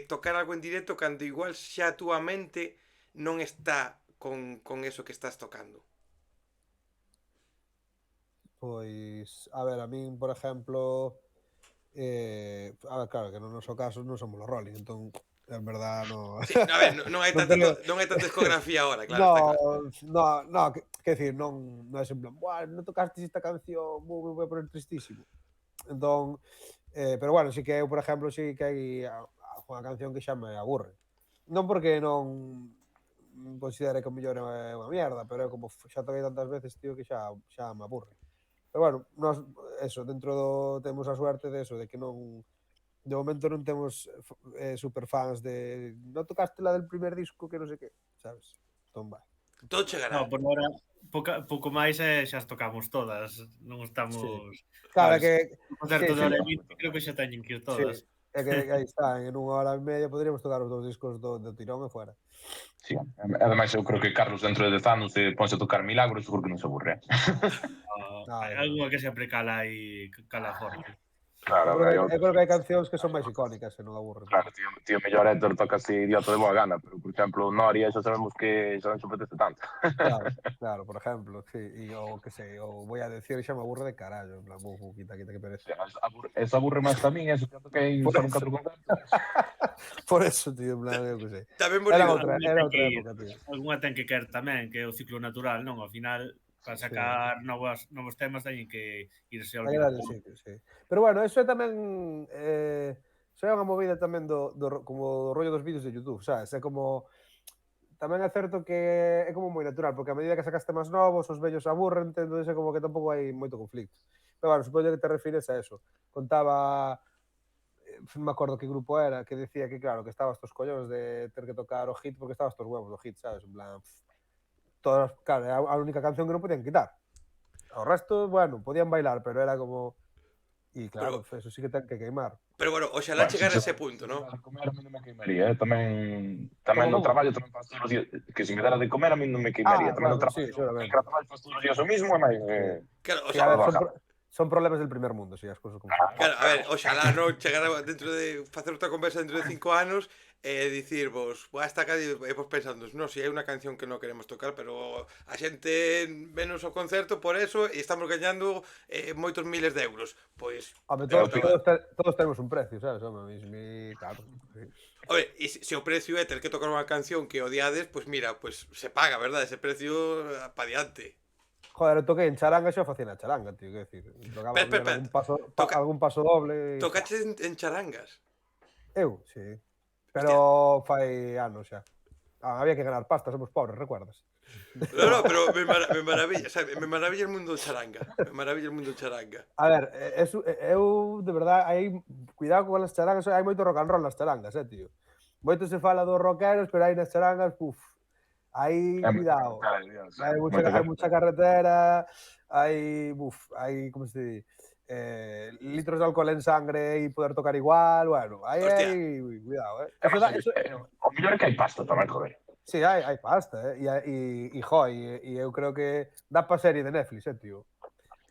tocar algo en directo cando igual xa a túa mente non está con eso que estás tocando? Pois, a ver, a min, por exemplo, a ver, claro, que no noso caso non somos los Rolling, entón, en verdad, no... Sí, a ver, non hai non tanta, teño... non hai tanta discografía agora, claro, No, está claro. no, que decir, non é en plan, buah, non tocaste esta canción, me voy a poner tristísimo. Entón, pero bueno, sí que eu, por exemplo, sí que hai unha canción que xa me aburre. Non porque non considere que o mellor é unha mierda, pero é como xa toquei tantas veces, tío, que xa me aburre. Pero bueno, nós, eso, dentro temos a suerte de eso, de que non, de momento non temos super fans de non tocaste la del primer disco que non sei que, sabes? Entón vai. Todo chegará. No, por ahora, pouco máis xa as tocamos todas. Non estamos... Sí. Claro, sabes, que... O concerto sí, de hora e 20 creo que xa teñen que ir sí, todas. é que aí está, en unha hora e media poderíamos tocar os 2 discos do tirón e fuera. Sí, ademais eu creo que Carlos dentro de 10 anos ponse a tocar Milagros, seguro que non se aburre. Hai algunha que sempre cala aí, cala forte. Claro, eu creo que hai cancións que son máis icónicas e non aburren. Claro, tío, mellor Héctor toca así idiota de boa gana, pero, por exemplo, Noria xa sabemos que xa non se apetece tanto. Claro, por exemplo, sí, e o que sei, o voy a decir xa me aburre de carallo, en plan, quita, que perece. Eso aburre máis a min, eso que toquei só un 4 concertos. Por eso, tío, en plan, eu que sei. Tamén vos Era digo, outra época, tío. Algúnha ten que querer tamén, que é o ciclo natural, non? Ao final, para sacar novos temas teñen que irse ao olvidando. Sí. Pero bueno, eso é tamén eso é unha movida tamén como o rollo dos vídeos de YouTube, sabes? É como tamén é certo que é como moi natural, porque a medida que sacas temas novos, os vellos aburren, entón é como que tampouco hai moito conflicto. Pero bueno, supoño que te refires a eso. Contaba, non me acordo que grupo era, que decía que claro, que estabas tos collóns de ter que tocar o hit porque estabas tos huevos do hit, sabes? En plan, todas, claro, a única canción que non podían quitar. O resto, bueno, podían bailar, pero era como... E claro, eso sí que ten que queimar. Pero bueno, oxalá Bueno, chegar a se ese me punto, dera ¿no? de comer a mí non me queimaría, tamén Como, no como? traballo tamén faço todos os días, que se me dera de comer a mí non me queimaría, tamén no Bueno, sí, traballo, seguramente. que no traballo faço todos os días o mismo, e máis Sí. Claro, Sí, a ver, son problemas del primer mundo, sí, as cousas como son. Claro, a ver, oxalá non chegar dentro de facer outra conversa dentro de 5 anos e dicirvos, esta canción, e vos pensando, non, si hai unha canción que non queremos tocar, pero a xente venos ao concerto por eso e estamos gañando moitos miles de euros. Pois, Home, de puta madre. todos tenemos un precio, sabes? Home, claro. Sí. Oye, e se o precio é ter que tocar unha canción que odiades, pois mira, pois se paga, verdad? Ese precio pa diante. Joder, eu toquei en charanga, xa facía na charanga, tío, quero decir, tocaba Espera. algún paso doble. Tocaches en charangas? Eu, sí. Pero fai anos xa. Había que ganar pasta, somos pobres, recuerdas? No, pero me maravilla, sabe? Me maravilla el mundo do charanga. Me maravilla el mundo do charanga. A ver, eu, de verdade, hai cuidado con as charangas, hai moito rock and roll nas charangas, tío. Moito se fala dos rockeros, pero hai nas charangas, aí, cuidado. Hai mucha carretera, hai, como se di, litros de alcohol en sangre e poder tocar igual, bueno, hai, cuidado, O mellor é que hai pasta tamén, joder. Sí, hai pasta, e eu creo que dá pa serie de Netflix, tío.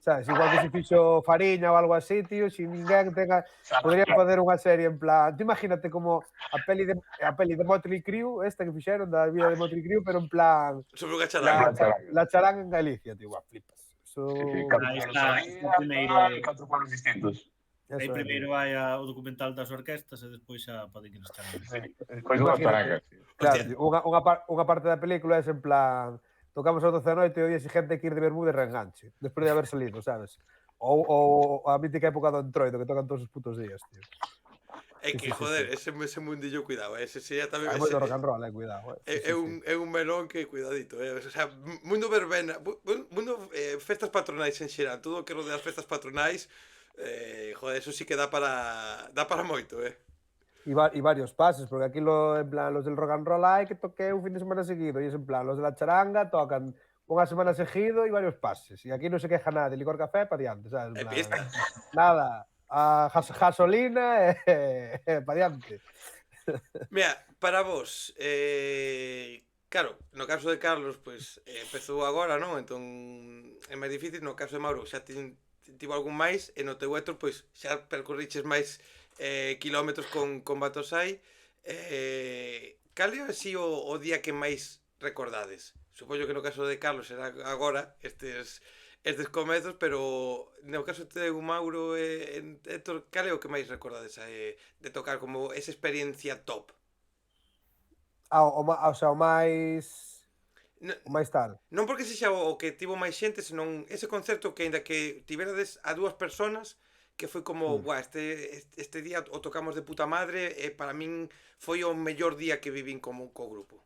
Sabes, igual que se fixo Fariña ou algo así, tío, se ninguén tenga... Podrían facer unha serie en plan... Tú imagínate como a peli de Motley Crue, esta que fixeron da vida de Motley Crue, pero en plan... Sobre unha charanga. La charanga en Galicia, tío, flipas. Eso... Catro pueblos distintos. Aí primeiro vai o documental das orquestas e despois xa poden ir nas charangas. Sí, despois das charangas. Claro, tío, unha parte da película é en plan... Tocamos a 12 da noite e o día seguinte hai que ir de Bermuda e reenganche, despois de haber salido, sabes? Ou a mítica época do Entroido, que tocan todos os putos días, tío. É que, joder, ese mundillo, cuidado, ese sería tamén... Hai moito rock and roll, cuidado. É un melón que, cuidadito, O sea, mundo verbena, mundo festas patronais en xeral, todo o que rodea as festas patronais, joder, eso sí que dá para moito, E varios pases, porque aquí en plan, los del rock and roll hai que toque un fin de semana seguido, e es en plan, los de la charanga tocan unha semana seguido e varios pases, e aquí non se queja nada de licor café pa diante, sabes? En plan, nada, a gasolina e pa diante. Mira, para vos, claro, no caso de Carlos, pois, empezou agora, non? Entón, é máis difícil, no caso de Mauro, xa tivo algún máis, e no teu Héctor, pois, xa percorriches máis kilómetros con Batosai. Cal é así o día que máis recordades? Supoño que no caso de Carlos será agora estes comezos, pero no caso de Mauro e Héctor, cal é o que máis recordades de tocar como esa experiencia top? O sea, o máis tal. Non porque sexa o que tivo máis xente, senón ese concerto que ainda que tiverades a dúas personas, que foi como, este día o tocamos de puta madre e para min foi o mellor día que vivín como co grupo.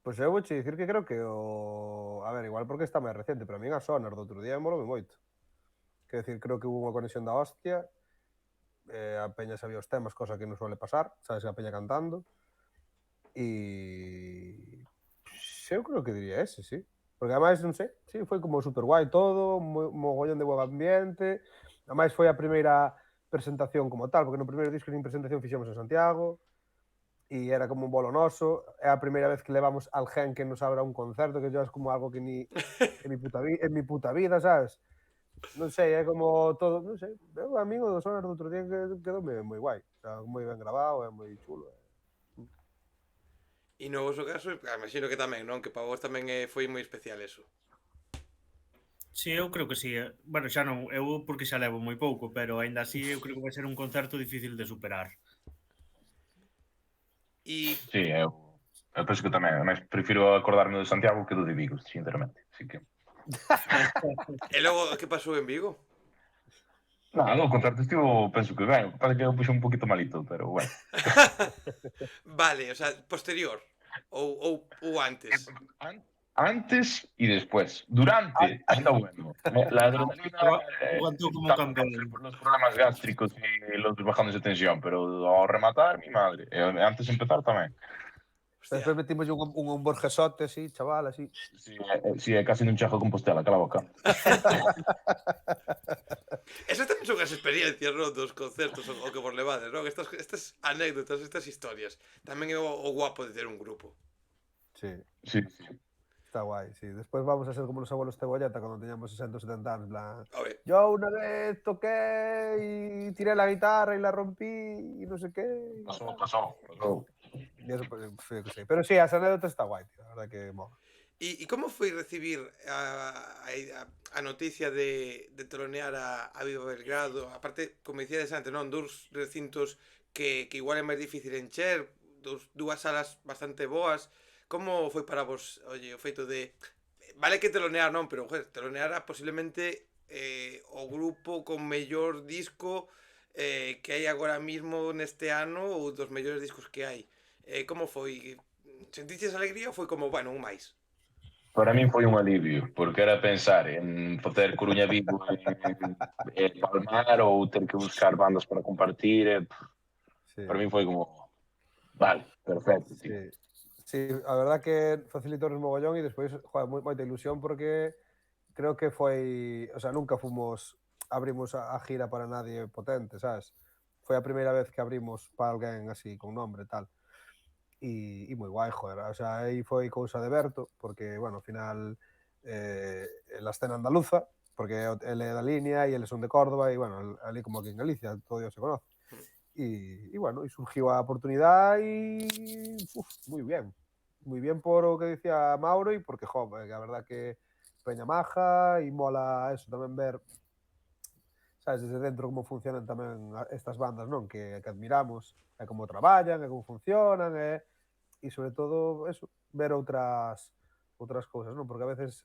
Pois eu vouche dicir que creo que o... A ver, igual porque está máis recente, pero a min a Sonar do outro día molome moito. Quero dicir, creo que hubo unha conexión da hostia, a peña sabía os temas, cosa que non suele pasar, sabes, a peña cantando, e... Eu creo que diría ese, sí. Porque ademais, non sei, sí, foi como super guai todo, mogollón de buen ambiente. Ademais foi a primeira presentación como tal, porque no primeiro disco nin presentación fixemos en Santiago, e era como un bolo noso. É a primeira vez que levamos al gen que nos abra un concerto, que yo es como algo que ni en mi puta vida, sabes? Non sei, é como todo, non sei. Eu, amigo do Sonar do outro día quedou moi guai. O sea, moi ben grabado, é moi chulo. E no vosso caso, imagino que tamén, non? Que para vos tamén foi moi especial eso. Sí, eu creo que sí. Bueno, xa non, eu porque xa levo moi pouco, pero aínda así eu creo que vai ser un concerto difícil de superar. Sí, eu penso que tamén, mas prefiro acordarme de Santiago que do de Vigo, sinceramente. Así que... E logo, que pasou en Vigo? Nada, o concerto estivo, penso que ben, o que pasa que eu puxo un poquito malito, pero bueno. Vale, o sea, posterior ou antes. Antes e después. Durante, ainda bueno. La adrenalina Aguantou como campeón. Los problemas gástricos y los bajones de tensión, pero ao rematar, mi madre. Antes de empezar tamén. Hostia. Despois metimos un burguesote así, chaval, así. Si é casi non chego a Compostela, cala a boca. Esas tamén son as experiencias, non? Dos concertos o que vos levades, non? Estas anécdotas, estas historias. Tamén é o guapo de ter un grupo. Sí, Sí. está guai, sí. Despois vamos a ser como os abuelos Cebolleta cando teñamos 60 ou 70 anos, en plan, A ver, yo una vez toqué y tiré la guitarra y la rompí y no sé qué. Pasou. Y eso, pues, yo que sei. Pero sí, as anécdotas está guai, tío, a verdad que mola. e como foi recibir a noticia de telonear a Viva Belgrado? Aparte, como dicíades antes, non? Dous recintos que igual é máis difícil encher, dúas salas bastante boas. Como foi para vos, oye, o feito de... Vale que telonear, non? Pero, joder, telonear a posiblemente o grupo con mellor disco que hai agora mismo neste ano ou dos mellores discos que hai. Como foi? Sentiches alegría ou foi como, bueno, un máis? Para min foi un alivio, porque era pensar en facer Coruña Vigo en Palmar ou ter que buscar bandas para compartir. Sí, Para min foi como, vale, perfecto, tío. sí. Sí, a verdad que facilitou nos mogollón e despois, joder, moita ilusión porque creo que foi, o sea, nunca abrimos a gira para nadie potente, sabes? Foi a primeira vez que abrimos para alguén así con nombre e tal. E moi guai, joder, o sea, aí foi cousa de Berto, porque, bueno, ao final la escena andaluza, porque ele é da línea e eles son de Córdoba e, bueno, ali como aquí en Galicia, todo Dios se conoce. E bueno, e surgiu a oportunidade e moi bien por o que dicía Mauro e porque, jo, que a verdad que peña maja e mola eso tamén ver, sabes, desde dentro como funcionan tamén estas bandas, non? Que admiramos, e como traballan, e como funcionan, e sobre todo, eso, ver outras cousas, non? Porque a veces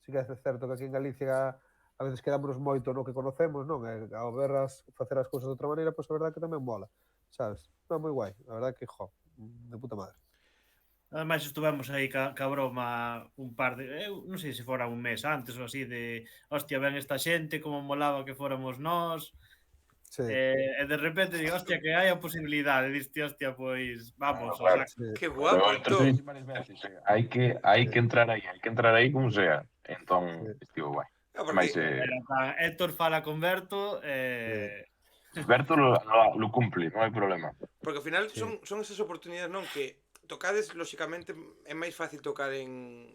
sí que é certo que aquí en Galicia a veces quedamos moito no que conocemos, non? E ao facer as cousas de outra maneira, pois a verdade que tamén mola, sabes? Non, moi guai, a verdade que, jo, de puta madre. Ademais estuvemos aí ca broma un par de... Eu non sei se fora un mes antes ou así de... Hostia, ven esta xente, como molaba que fóramos nós... Sí, E de repente digo, hostia, que hai a posibilidade. Diste, hostia, pois vamos, o Claro. saco. sí. Que Pero guapo, entón entón. varias veces, hai que entrar aí como sea. Entón, Sí. estivo guai. Ah, Mais porque, Héctor fala con Berto Berto lo cumple, non hai problema. porque ao final Sí. son esas oportunidades, non? Que tocades, lóxicamente, é máis fácil tocar en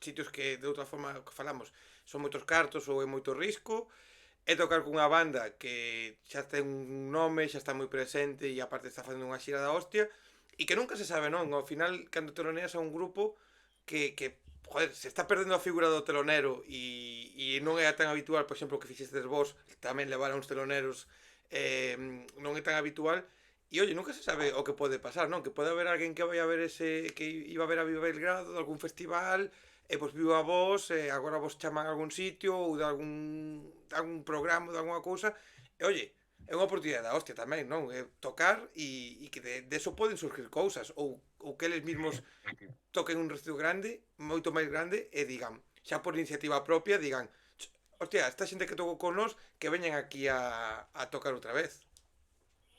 sitios que de outra forma que falamos son moitos cartos ou é moito risco, é tocar cunha banda que xa ten un nome, xa está moi presente e aparte está facendo unha xira da hostia e que nunca se sabe, non? Ao final, cando teloneas a un grupo que joder, se está perdendo a figura do telonero e non é tan habitual, por exemplo, que fixestes vos tamén levar a uns teloneros non é tan habitual e oye, nunca se sabe o que pode pasar, non? Que pode haber alguén que vai a ver que iba a ver a Viva Belgrado de algún festival e pois viu a vos e agora vos chaman a algún sitio ou de algún programa, de alguna cousa e oye, é unha oportunidade da hostia tamén, non? Tocar e que de eso poden surgir cousas ou que eles mismos toquen un recinto grande, moito máis grande e digan, xa por iniciativa propia, digan, hostia, esta xente que tocou con nós que veñan aquí a tocar outra vez.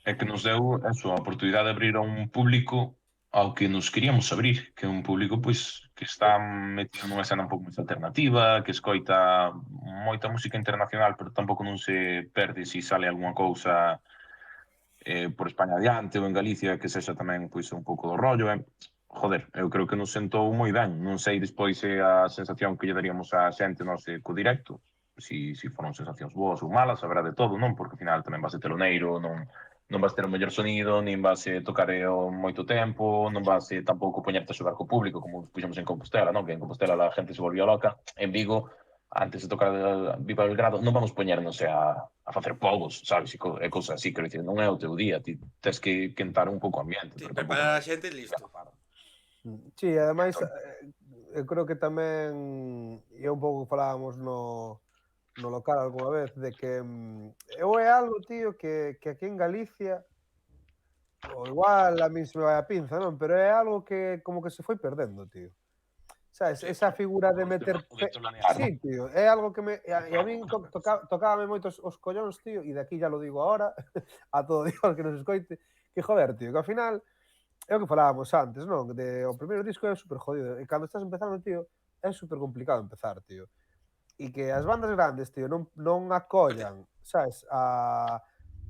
É que nos deu eso, a oportunidade de abrir a un público ao que nos queríamos abrir, que é un público pois que está metido nunha escena un pouco máis alternativa, que escoita moita música internacional, pero tampouco non se perde se sale algunha cousa por España adiante ou en Galicia que sexa tamén pois un pouco do rollo. Joder, eu creo que nos sentou moi ben. Non sei despois a sensación que lle daríamos a xente nós co directo, si foron sensacións boas ou malas, haberá de todo, non? Porque ao final tamén vas de teloneiro, non vas ter o mellor sonido, nin vas tocar moito tempo, non vas tampouco poñerte a xogar co público, como puxemos en Compostela, non? Que en Compostela a xente se volvía loca. En Vigo, antes de tocar Viva Belgrado, non vamos poñernos a facer povos, sabes? E cousas así, quero dicir, non é o teu día, ti tens que quentar un pouco o ambiente. Sí, Pero preparar a xente listo. Sí, ademais, eu creo que tamén, e un pouco falábamos no local alguna vez, de que eu é algo, tío, que aquí en Galicia, ou igual a min se me vai a pinza, non? Pero é algo que como que se foi perdendo, tío. Sabes, esa figura de meter... Sí, tío, é algo que e a min tocábame moitos os collóns, tío, e de aquí ya lo digo ahora, a todo Dios que nos escoite, que joder, tío, que ao final é o que falábamos antes, non? O primeiro disco é super jodido, e cando estás empezando, tío, é super complicado empezar, tío. E que as bandas grandes, tío, non acollan, sabes,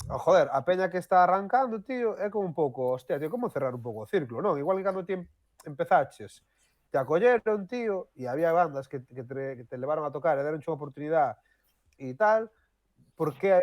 joder, a peña que está arrancando, tío, é como un pouco, hostia, tío, como cerrar un pouco o círculo, non? Igual que cando ti empezaches, te acolleron, tío, e había bandas que te levaron a tocar e deron unha oportunidade e tal, porque,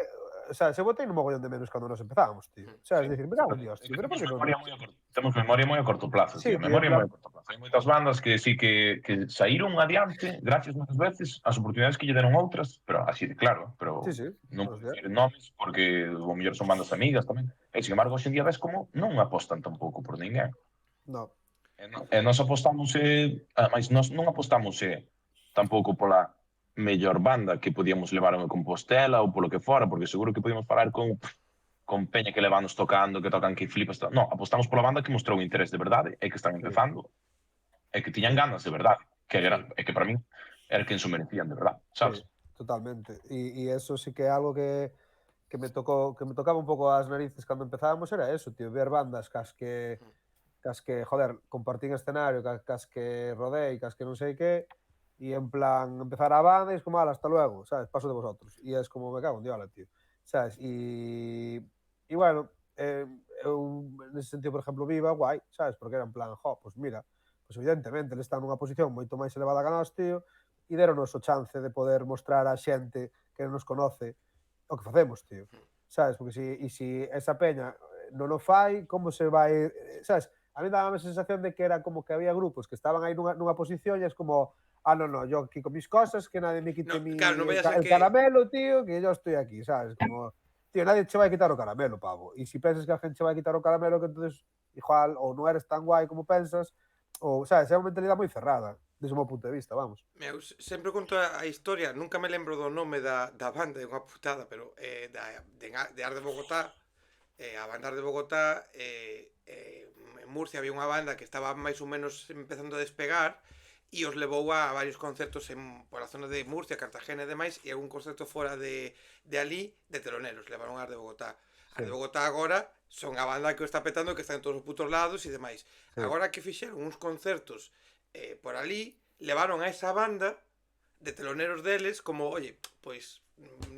o sea, se botei no mogollón de menos cando nos empezábamos, tío. O sea, es dicir, me cago en Dios, É tío, que pero por temos que non? memoria moi a corto, temos memoria moi a corto plazo, Sí, tío. tío, en Memoria moi plan, a corto plazo. Hai moitas bandas que sí que saíron adiante gracias moitas veces ás oportunidades que lle deron outras, pero así de claro, sí, pero sí, non o vou sea, dicir nomes porque o mellor son bandas amigas tamén. E, sin embargo, hoxe en día ves como non apostan tampouco por ninguén. no, E nós apostamos, ademais, nós non apostamos tampouco pola mellor banda que podíamos levar a Compostela ou polo que fora, porque seguro que podíamos falar con peña que levanos tocando, que tocan que flipas. No, apostamos pola banda que mostrou interés de verdade e que están sí, empezando e que tiñan ganas de verdade, Sí. e que para min era quen se merecían de verdade, sí, sabes? totalmente. E eso sí que é algo que me tocou, que me tocaba un pouco as narices cando empezábamos, era eso, tío, ver bandas cas que, joder, compartín escenario, cas que rodei, cas que non sei que, e en plan, empezar a banda e es como, ala, hasta luego, sabes, paso de vosotros. E es como, me cago en diola, tío, sabes, e bueno, eu, nese sentido, por exemplo, Viva, guai, sabes, porque era en plan, jo, pues mira, pues evidentemente, ele está nunha posición moito máis elevada que nós, tío, e deronos o chance de poder mostrar a xente que non nos conoce o que facemos, tío. Sabes? Porque si esa peña non o fai, como se vai... Sabes? A mí daba a sensación de que era como que había grupos que estaban aí nunha posición e es como, no, yo aquí con mis cosas, que nadie me quite No, claro, non el, vai a ser el que... caramelo, tío, que yo estoy aquí, ¿sabes? Como, tío, nadie che vai quitar o caramelo, pavo. E si pensas que a gente che vai quitar o caramelo, que entonces, igual, ou non eres tan guai como pensas, ou, sabes, é unha mentalidade moi cerrada, desde o meu punto de vista, vamos. Meu, sempre conto a historia, nunca me lembro do nome da banda, é unha putada, pero de Ar de Bogotá, a banda Ar de Bogotá, en Murcia había unha banda que estaba máis ou menos empezando a despegar e os levou a varios concertos pola zona de Murcia, Cartagena e demais, e algún concerto fora de ali, de teloneros, levaron a Ar de Bogotá. Ar de Sí, Bogotá agora son a banda que o está petando, que está en todos os putos lados e demais. sí, Agora que fixeron uns concertos por ali, levaron a esa banda de teloneros deles como, oye, pois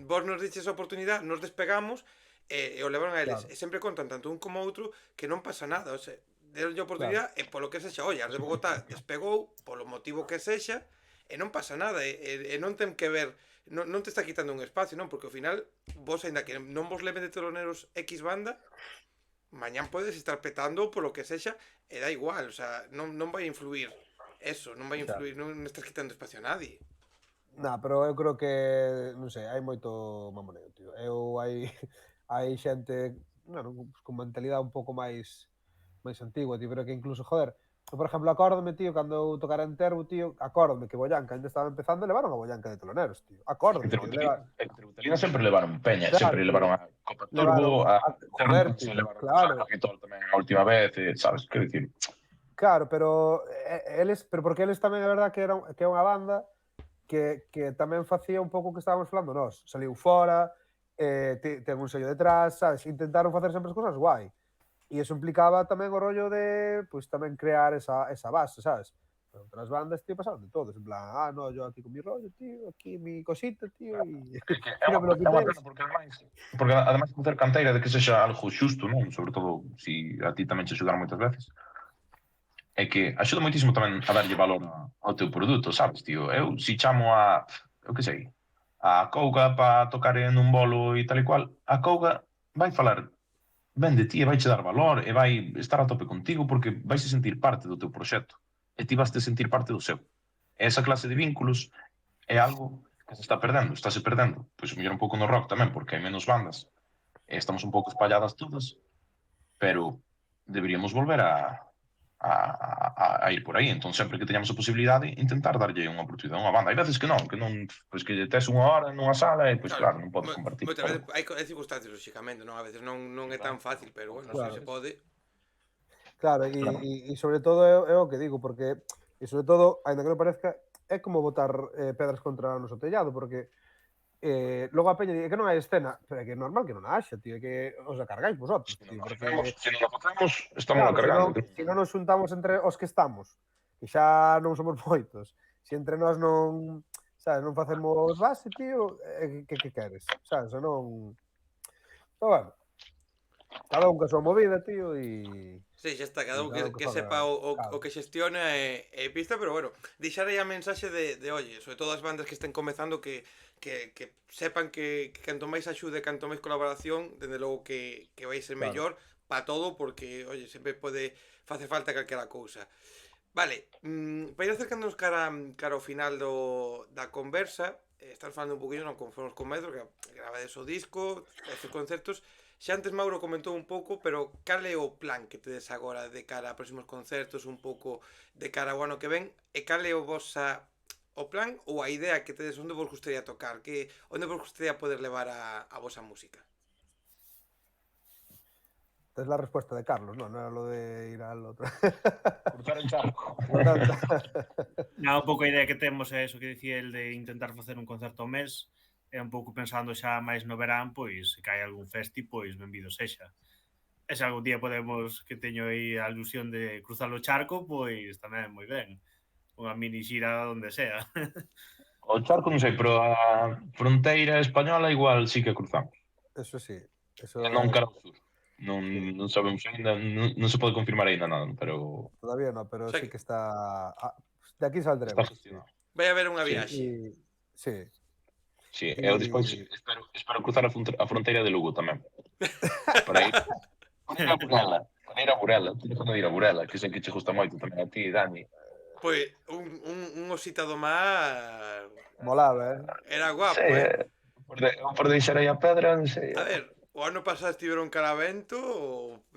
vos nos diches a oportunidade, nos despegamos e o levaron a eles. claro, E sempre contan tanto un como outro que non pasa nada, o sea, deron a claro. oportunidade e polo que sexa, oye, As de Bogotá despegou polo motivo que sexa e non pasa nada, e non ten que ver, non te está quitando un espacio, non, porque ao final vos aínda que non vos leven de teloneros X banda, mañán podes estar petando polo que sexa e da igual, o sea, non vai influir eso, non vai Xa. influir, non estás quitando espacio a nadie. Pero eu creo que, non sei, hai moito mamoneo, tío. Hai hai xente, bueno, con mentalidade un pouco máis antigua, tío, pero que incluso, joder, eu, por exemplo, acórdome, tío, cando eu tocara en Terbo, tío, acórdome que Boyanca ainda estaba empezando e levaron a Boyanca de teloneros, tío. Acórdome, tío, E que Tributalina sempre levaron peña, claro, sempre tío, levaron a Copa Turbo, levaron a joder, se tío, levaron a claro, Capitol tamén a última vez, sabes, quero dicir, claro, pero pero porque eles tamén é verdad que é unha banda que tamén facía un pouco o que estábamos falando nós. Saliu fora, ten un sello detrás, sabes? Intentaron facer sempre as cousas guai. E iso implicaba tamén o rollo de, pois, tamén crear esa base, sabes? Pero outras bandas, tío, pasaron de todos. En plan, no, yo aquí con mi rollo, tío, aquí mi cosita, tío, é y no me lo unha pena quitéis. porque ademais de facer canteira de que sexa algo xusto, non? Sobre todo si a ti tamén che axudaron moitas veces, é que axuda moitísimo tamén a darlle valor ao teu produto, sabes, tío? Eu, si chamo eu que sei, a Couga para tocar en un bolo e tal e cual, a Couga vai falar ben de ti e vai che dar valor e vai estar a tope contigo porque vais a sentir parte do teu proxecto e ti vas a sentir parte do seu. E esa clase de vínculos é algo que se está perdendo, estáse perdendo. Pois mellor un pouco no rock tamén, porque hai menos bandas e estamos un pouco espalladas todas, pero deberíamos volver a ir por aí. Entón, sempre que teñamos a posibilidade, intentar darlle unha oportunidade a unha banda. Hai veces que non, pois que tes unha hora nunha sala e, pois Claro, claro, non podes compartir. moitas Pero, veces hai circunstancias, lóxicamente, non? A veces non é tan fácil, pero bueno, se Claro, se pode... claro, claro. e sobre todo é o que digo, porque, e sobre todo, ainda que non parezca, é como botar pedras contra o noso tellado, porque Logo a peña di que non hai escena, pero é que é normal que non a haxa, tío, é que os a cargáis vosotros, tío, porque Se non o facemos, estamos claro, cargando. se non nos xuntamos entre os que estamos, que xa non somos moitos, se entre nós non, sabes, non facemos base, tío, que queres, sabes, ou non... Pero bueno, cada un que a súa movida, tío, e Sí, xa está, cada un cada un que que faga... sepa o Claro, que xestiona e pista, pero bueno, deixar aí a mensaxe oye, sobre todo as bandas que estén comezando que sepan que canto máis axude, canto máis colaboración, dende logo que vai ser claro. mellor para todo, porque, oye, sempre pode facer falta calquera cousa. Vale, para ir acercándonos cara ao final da conversa, estás falando un poquinho, non conformos con Metro, que grabades o disco, estes concertos. Xa antes Mauro comentou un pouco, pero cal é o plan que tedes agora de cara a próximos concertos, un pouco de cara ao ano que ven, e cal é o plan ou a idea que tedes onde vos gustaría tocar, onde vos gustaría poder levar a vosa música? Es la respuesta de Carlos, no era lo de ir al otro. Cruzar el charco. Un pouco a idea que temos é eso que dicía el de intentar facer un concerto ao mes, e un pouco pensando xa máis no verán, pois se cae algún festi, pois benvido sexa. E se algún día podemos, que teño aí a ilusión de cruzar o charco, pois tamén moi ben. Unha mini xira onde sea. O charco non sei, pero a fronteira española igual sí que cruzamos. Eso sí. Eso... E non cara ao sur. Non sabemos ainda, non se pode confirmar ainda nada, pero... Todavía no, pero O sea sí que está... de aquí saldremos. Está gestionado. Vai haber unha Sí. viaxe. Sí. Sí, eu despois espero cruzar a fronteira de Lugo tamén. Para ir a Burela. Para ir a Burela. Teño que ir a Burela, que sei que che gusta moito tamén a ti, Dani. Pois un osita do mar Molaba, era guapo, Sí, por deixar aí a pedra, non sei. A ver, o ano pasado estiveron caravento,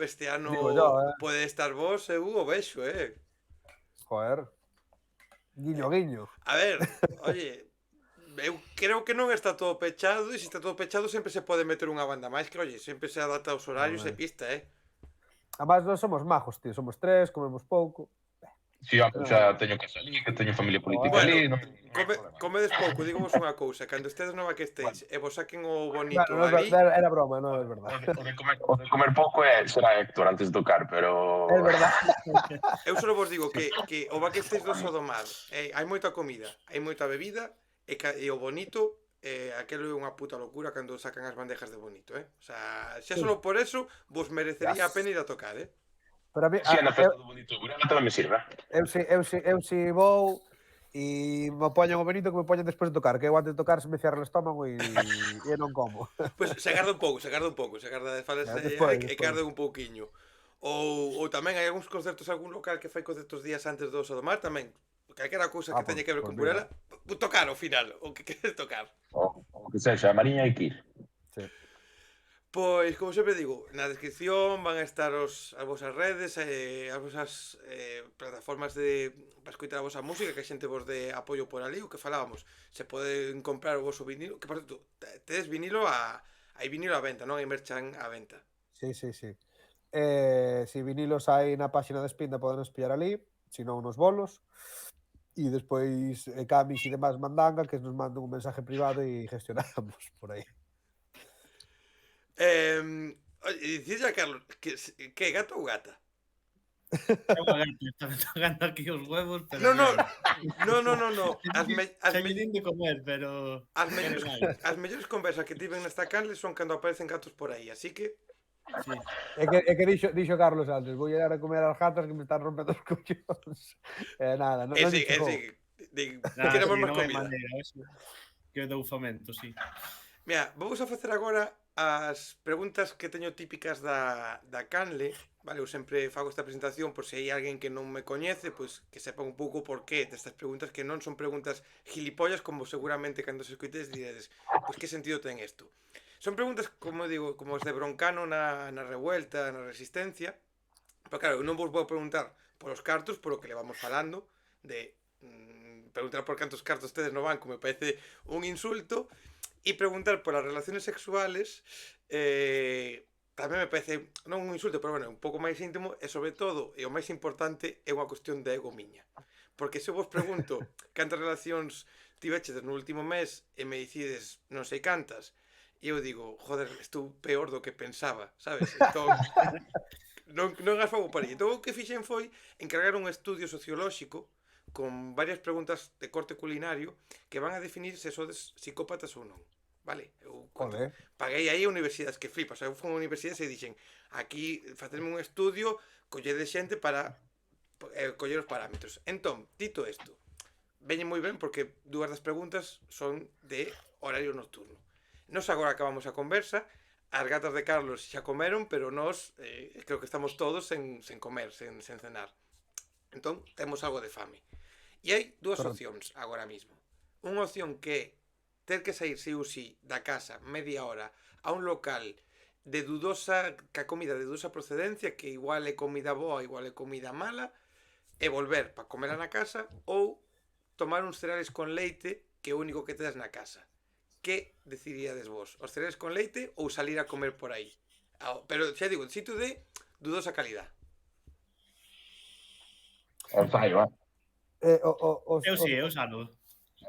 este ano Digo yo, pode estar vos, eu o vexo, Joder. Guiño, guiño. A ver, oye, eu creo que non está todo pechado, e se está todo pechado sempre se pode meter unha banda máis, que oye, sempre se adapta aos horarios e pista, Además, nós somos majos, tío. Somos 3, comemos pouco. Si, xa teño casa ali, que teño familia política Bueno, ali, non comedes pouco, dígovos unha cousa, cando estedes nova que estéis e vos saquen o bonito Bueno, ali... era broma, non é verdad. O de comer pouco será Héctor antes de tocar, pero... É verdad. Eu só vos digo que o backstage do Sodomar hai moita comida, hai moita bebida e o bonito aquelo é unha puta locura cando sacan as bandejas de bonito, O sea, xa solo por eso vos merecería a pena ir a tocar, Pero a mí, Si, na festa do bonito de Burela tamén me sirve. eu si vou e me poñen o bonito que me poñen despois de tocar, que eu antes de tocar se me cierra o estómago e non como. Pois se garda un pouco, se garda de falas e garda un pouquiño. Ou tamén hai algúns concertos, algún local que fai concertos días antes do Sodomar, tamén calquera cousa que teña que ver con Burela, tocar ao final, o que queres tocar. O que sexa, a Mariña hai que ir. Sí. Pois, como sempre digo, na descripción van a estar as vosas redes, as vosas plataformas para escoitar a vosa música, que a xente vos de apoio por ali, o que falábamos. Se poden comprar o voso vinilo, que por certo, tedes vinilo hai vinilo a venta, non hai merchan a venta. Sí. Si vinilos hai na páxina de Spinda poden pillar ali, se non nos bolos. E despois Camis e demás mandanga que nos mandan un mensaje privado e gestionamos por aí. Dicirlle a Carlos que é gato ou gata? É unha gata, está tocando aquí os huevos, pero... No. Xa lle din de comer, pero... As mellores conversas que tiven nesta canle son cando aparecen gatos por aí, así que... Sí. É que dixo Carlos antes, vou ir a comer as gatas que me están rompendo os cochóns. Nada, non sí, queremos máis comida. Que dou famento, sí. Mira, vamos a facer agora as preguntas que teño típicas da canle, vale? Eu sempre fago esta presentación por se hai alguén que non me coñece, pois que sepa un pouco por qué destas preguntas, que non son preguntas gilipollas, como seguramente cando se escoitedes diredes, pois que sentido ten isto? Son preguntas, como digo, como os de Broncano na Revuelta, na Resistencia, pero claro, eu non vos vou preguntar polos cartos, polo que le vamos falando, de preguntar por cantos cartos tedes no banco me parece un insulto, e preguntar por as relaciones sexuales tamén me parece, non un insulto, pero bueno, un pouco máis íntimo, e sobre todo, e o máis importante, é unha cuestión de ego miña. Porque se vos pregunto cantas relacións vechedes no último mes e me dicides non sei cantas, e eu digo, joder, estou peor do que pensaba, sabes? Entón, non as fago por aí. Entón, o que fixen foi encargar un estudio sociolóxico con varias preguntas de corte culinario que van a definir se sodes psicópatas ou non. Vale? Eu Joder. paguei aí a universidades que flipas. Eu fui a universidades e dixen, aquí facedme un estudio, collede xente para coller os parámetros. Entón, dito isto, veñe moi ben porque dúas das preguntas son de horario nocturno. Nos agora acabamos a conversa, as gatas de Carlos xa comeron, pero nós creo que estamos todos sen comer, sen cenar. Entón, temos algo de fame. E hai dúas opcións agora mesmo. Unha opción que é ter que sair sí ou sí da casa media hora a un local de dudosa, ca comida de dudosa procedencia, que igual é comida boa, igual é comida mala, e volver para comer na casa, ou tomar uns cereales con leite, que é o único que tedes na casa. Que decidiríades vos? Os cereales con leite ou salir a comer por aí? Pero xa digo, sitio de dudosa calidad. Eu saio, Eu salgo.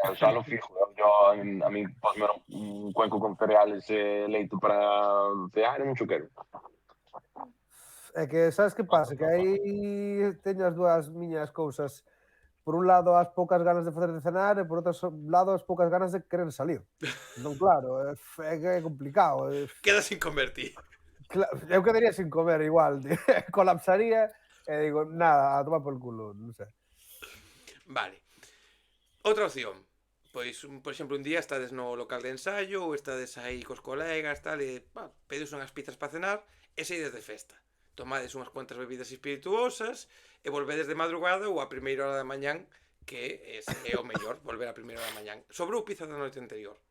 Eu xa lo fijo. A mí posme un cuenco con cereales e leite para cear e mucho quero. É que, sabes que pasa? Que aí teño as dúas miñas cousas. Por un lado, as poucas ganas de facer de cenar e por outro lado, as poucas ganas de querer salir. Non, claro, é complicado. Queda sin comer ti. Eu quedaría sin comer igual. Colapsaría e digo, nada, a tomar por culo, non sei. Vale. Outra opción. Pois, por exemplo, un día estades no local de ensaio ou estades aí cos colegas, tal, e pedes unhas pizzas para cenar e saides de festa. Tomades unhas cuantas bebidas espirituosas e volvedes de madrugada ou a primeira hora da mañán, que é o mellor, volver a primeira hora da mañán. Sobrou pizza da noite anterior.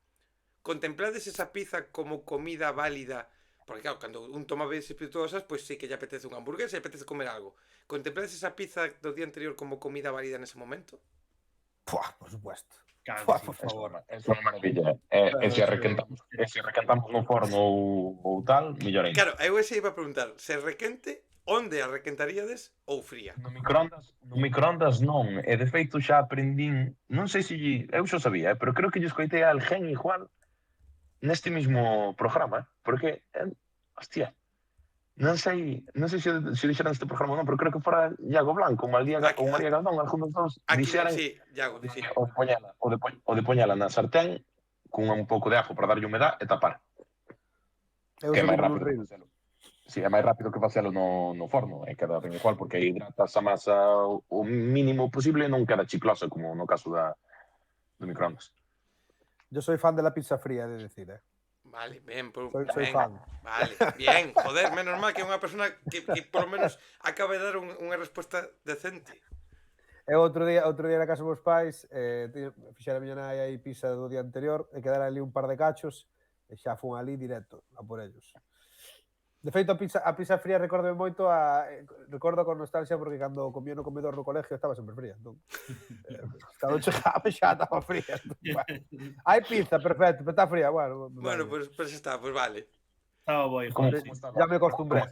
Contemplades esa pizza como comida válida, porque claro, cando un toma bebidas espirituosas, pois sí que lle apetece unha hamburguesa e apetece comer algo. Contemplades esa pizza do día anterior como comida válida nese momento? Puah, por supuesto. Claro Puah, que por sí. favor. É unha maravilla. E se requentamos no forno ou tal, mellor ainda. Claro, eu ese iba a preguntar, se requente, onde a requentaríades ou fría? No microondas non. E de feito xa aprendín, non sei se eu xa sabía, pero creo que lle escoitei a alguén igual neste mismo programa, porque hostia, non sei se dixeran neste programa non, pero creo que fora Iago Blanco ou María Galdón, algún dos dous Aquí, dixeran sí, Iago, sí. o de poñela na sartén con un pouco de ajo para darlle humedad e tapar. Eu Que é só máis vi nun rápido que reel. facelo. Sí, é máis rápido que facelo no forno e queda ben igual porque hidratas a masa o mínimo posible e non queda chiclosa como no caso do microondas. Yo soy fan de la pizza fría, he de decir, Vale, ben, Soy fan. Vale, bien, joder, menos mal que unha persona que por lo menos acaba de dar unha resposta decente. Eu outro día na casa dos meus pais, fixera a miña nai aí pizza do día anterior e quedara ali un par de cachos e xa fun ali directo a por ellos. De feito, a pizza fría recordome moito recordo con nostalgia porque cando comía no comedor no colegio estaba sempre fría. Entón, cando chegaba xa estaba fría. Entón, bueno. Hai pizza, perfecto, pero está fría. Bueno, pues está, pues vale. Estaba boi, ya me acostumbré.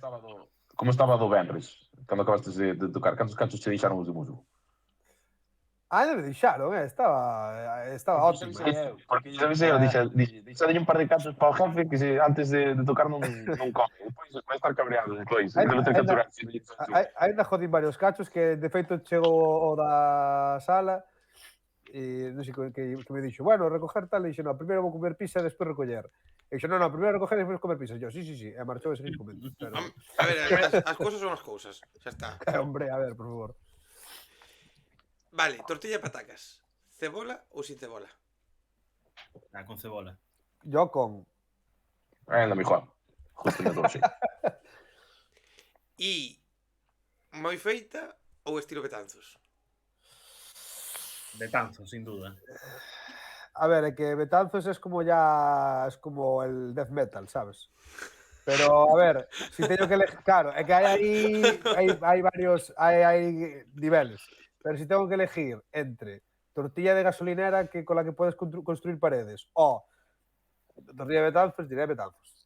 Como estaba do Benres, cando acabaste de tocar? Cantos cachos che deixaron os de musgo? Non me deixaron, estaba ótimo. Porque xa eu deixalle un par de cachos para o jefe que antes de tocar non come. Depois vai estar cabreado depois. Ainda jodín varios cachos que de feito chego o da sala e non sei que me dixo, bueno, recoger tal, e dixo, no, primeiro vou comer pizza e despois recoller. E dixo, no, primeiro recoger e despois comer pizza. Eu, sí, e marchou e seguir comendo. Pero... A ver, as cousas son as cousas, xa está. Hombre, a ver, por favor. Vale, tortilla de patacas. Cebola ou sin cebola? Con cebola. Yo con. La mejor. Justamente así. E moi feita ou estilo Betanzos? Betanzos, sin duda. A ver, é que Betanzos es como como el death metal, sabes? Pero, a ver, si teño que elegir... Claro, é que hai varios... Hai niveles. Pero si tengo que elegir entre tortilla de gasolinera con la que puedes construir paredes o tortilla de Betanzos, diré Betanzos.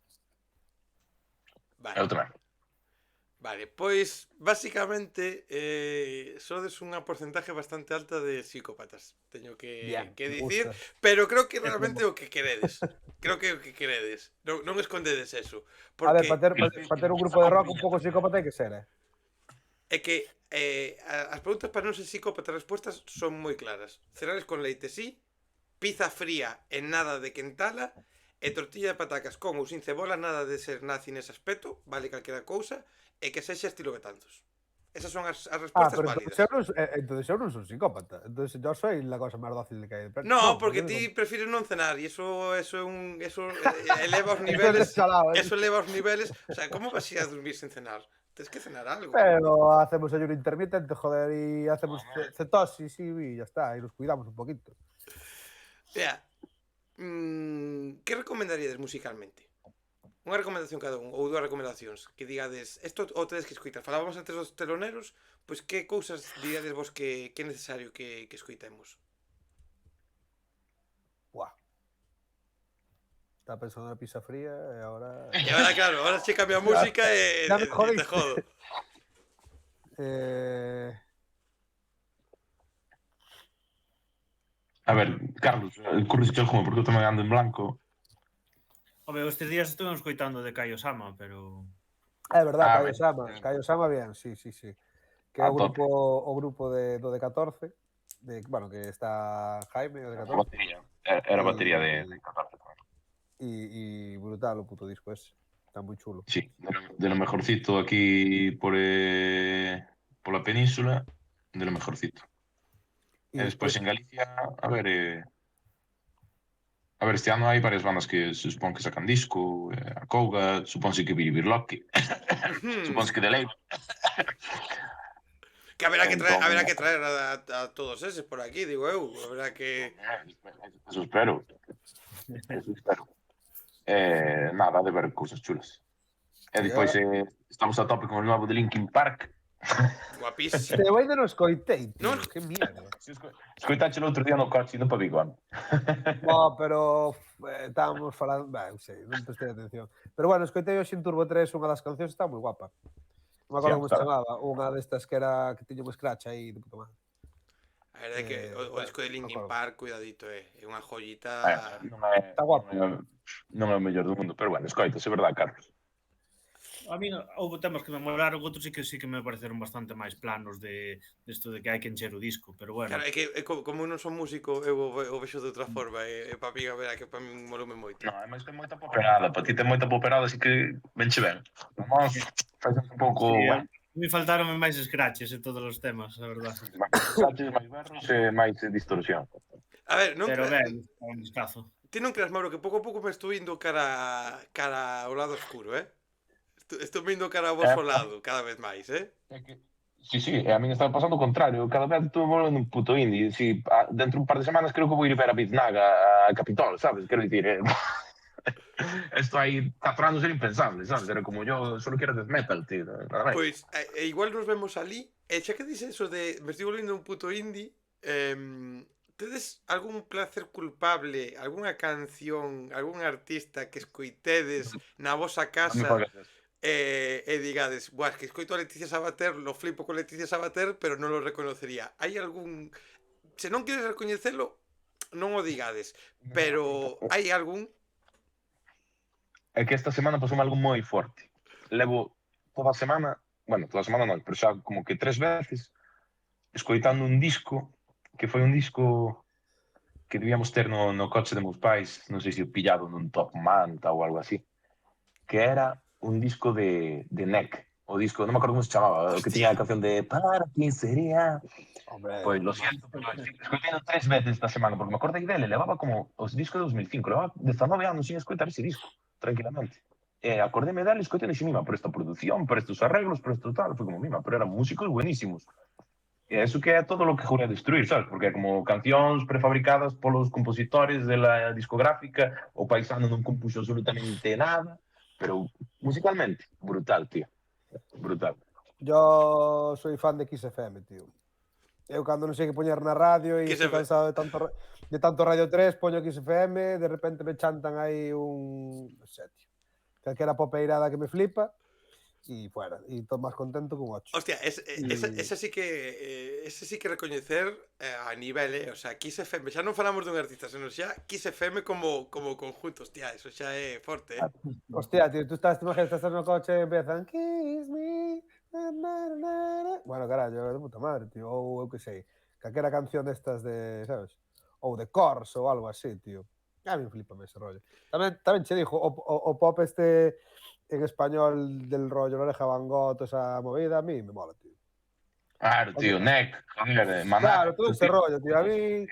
Vale. Eu tamén. Vale, pois, basicamente, sodes unha porcentaje bastante alta de psicópatas, teño Bien, que me dicir, gusta. pero creo que É realmente como- o que queredes. Creo que é o que queredes. Non escondedes eso. A ver, Porque para ter un grupo de rock un pouco psicópata hai que ser, é que as preguntas para non ser psicópata, as respostas son moi claras. Cereales con leite, sí. Pizza fría e nada de quentala. E tortilla de patacas con ou sin cebola, nada de ser nazi nese aspecto, vale calquera cousa. E que sexa estilo Betanzos. Esas son as respostas pero válidas. entonces eu non son psicópata. Entonces yo soy la cosa máis dócil de que hai. No, Non, porque porque ti prefires non cenar e eso é un eleva os Eso es niveles, deschalado, eso eleva os niveles, o sea, como vas a ir a dormir sen cenar? Tens que cenar algo. Pero hacemos ayuno intermitente, joder, y hacemos cetosis y ya está, y nos cuidamos un poquito. Vea, que recomendaríades musicalmente? Unha recomendación cada un, ou dúas recomendacións, que digades, isto o tedes que escoitar. Falábamos antes dos teloneros, pois que cousas diríades vos que é necesario que escoitemos? Buah. Estaba pensando na pizza fría e ahora... E agora, claro, ahora che cambia a música Ya me e te jodiste. jodo. A ver, Carlos, corrixite algo, porque eu tamén ando en blanco. Home, estes días estuve escoitando de Caio Sama, pero... É verdad, Ah, ben, Caio Sama bien, sí. Que é a o tope. grupo do de 14, bueno, que está Jaime, o de Era 14, batería. Era batería de 14 tamén. y brutal o puto disco ese. Está moi chulo. Sí, de lo mejorcito aquí por la península, de lo mejorcito. Y E despois en Galicia, a ver, este ano hai varias bandas que se supón que sacan disco, a Couga, supónse que Birloque, supónse que de Lei. Que Entón, haberá que traer a todos eses por aquí, digo eu. Haberá que... eso espero. Eso espero. Nada, de ver cousas chulas. E despois estamos a tope con o novo de Linkin Park. Guapísimo. Eu ainda non escoitei, tío, Non, que mierda. Escoitache o outro día no coche do Pavigón. No, pero estábamos falando, non sei, non prestei atención. Pero bueno, escoitei hoxe en Turbo 3 unha das cancións, está moi guapa. Non me acordo como se chamaba, unha destas que tiña un scratch aí de puta madre. a verdade é que o disco de Linkin acordo. Park, cuidadito, é unha joyita. Está guapo. Non é o mellor do mundo, pero bueno, escoitase, verdad, Carlos? A mí houve temas que me molaron, outros sí que me pareceron bastante máis planos de isto de que hai que encher o disco, pero bueno. Claro, é que como non son músico, eu o vexo de outra forma, e para mí, a ver, que para mí moloume moito. Non, é máis ten moita poperada, para ti ten moita poperada, así que venche ben. Nós facemos un pouco, Sí, bueno, me faltaron máis scratches en todos os temas, a verdad. máis berros e máis distorsión. A ver, non Pero cre... ben, un discazo. Ti non creas, Mauro, que pouco a pouco me estou indo cara ao lado oscuro, Estou indo cara ao vosso lado cada vez máis, Sí, e a min está pasando o contrario. Cada vez estou volvendo un puto indie. Si, dentro un par de semanas creo que vou ir ver a Biznaga, a Capitol, sabes? Quero dicir, esto hai 4 anos era impensable, sabes? Era como yo solo quero death metal, tío. Nada máis. Pois, igual nos vemos ali, e xa que dices eso de me estou volvendo un puto indie, tedes algún placer culpable, algunha canción, algún artista que escoitedes na vosa casa e digades, buah, es que escoito a Leticia Sabater, lo flipo con Leticia Sabater, pero non lo reconocería. Hai algún... Se non queres recoñecelo, non o digades, pero hai algún... É que esta semana pasou algo moi forte. Levo toda a semana, bueno, toda a semana non, pero xa como que 3 veces escoitando un disco que foi un disco que debíamos ter no coche de meus pais, non sei se o pillado nun Top Manta ou algo así, que era un disco de NEC, o disco, non me acordo como se chamaba, o que tiña a canción de Para ti sería... Pois, lo siento, pero escoitei 3 veces esta semana, porque me acordei dele, levaba como os discos de 2005, levaba 19 anos sin escoitar ese disco, tranquilamente. Acordéme dele, escoitei e mima, por esta produción, por estos arreglos, por esto tal, foi como mima, pero eran músicos buenísimos. E eso que é todo lo que juré destruir, sabes? Porque é como cancións prefabricadas polos compositores de la discográfica, o paisano non compuxo absolutamente nada, pero musicalmente, brutal, tío. Brutal. Yo soy fan de XFM, tío. Eu cando non sei que poñer na radio e estou cansado de tanto Radio 3, poño XFM, de repente me chantan aí un... non sei, tío. Calquera popeirada que me flipa. y fuera. Y todo más contento con 8. Hostia, ese sí que recoñecer a nivel, o sea, Kiss FM, xa non falamos dun artista, senón xa Kiss FM como conjunto, hostia, eso xa é forte, Hostia, tío, tú estás, te imaginas, estás no coche e empiezan Kiss me. Na, na, na, na. Bueno, carallo, de puta madre, tío. Ou eu que sei, calquera canción destas de, sabes? Ou de Cors ou algo así, tío. A mí flipame ese rollo. Tamén che dixo, o pop este en español del rollo Oreja Van Gogh, toda esa movida, a mí me mola, tío. Claro, tío, Neck, joder, Maná. Claro, todo ese rollo, tío. A mí,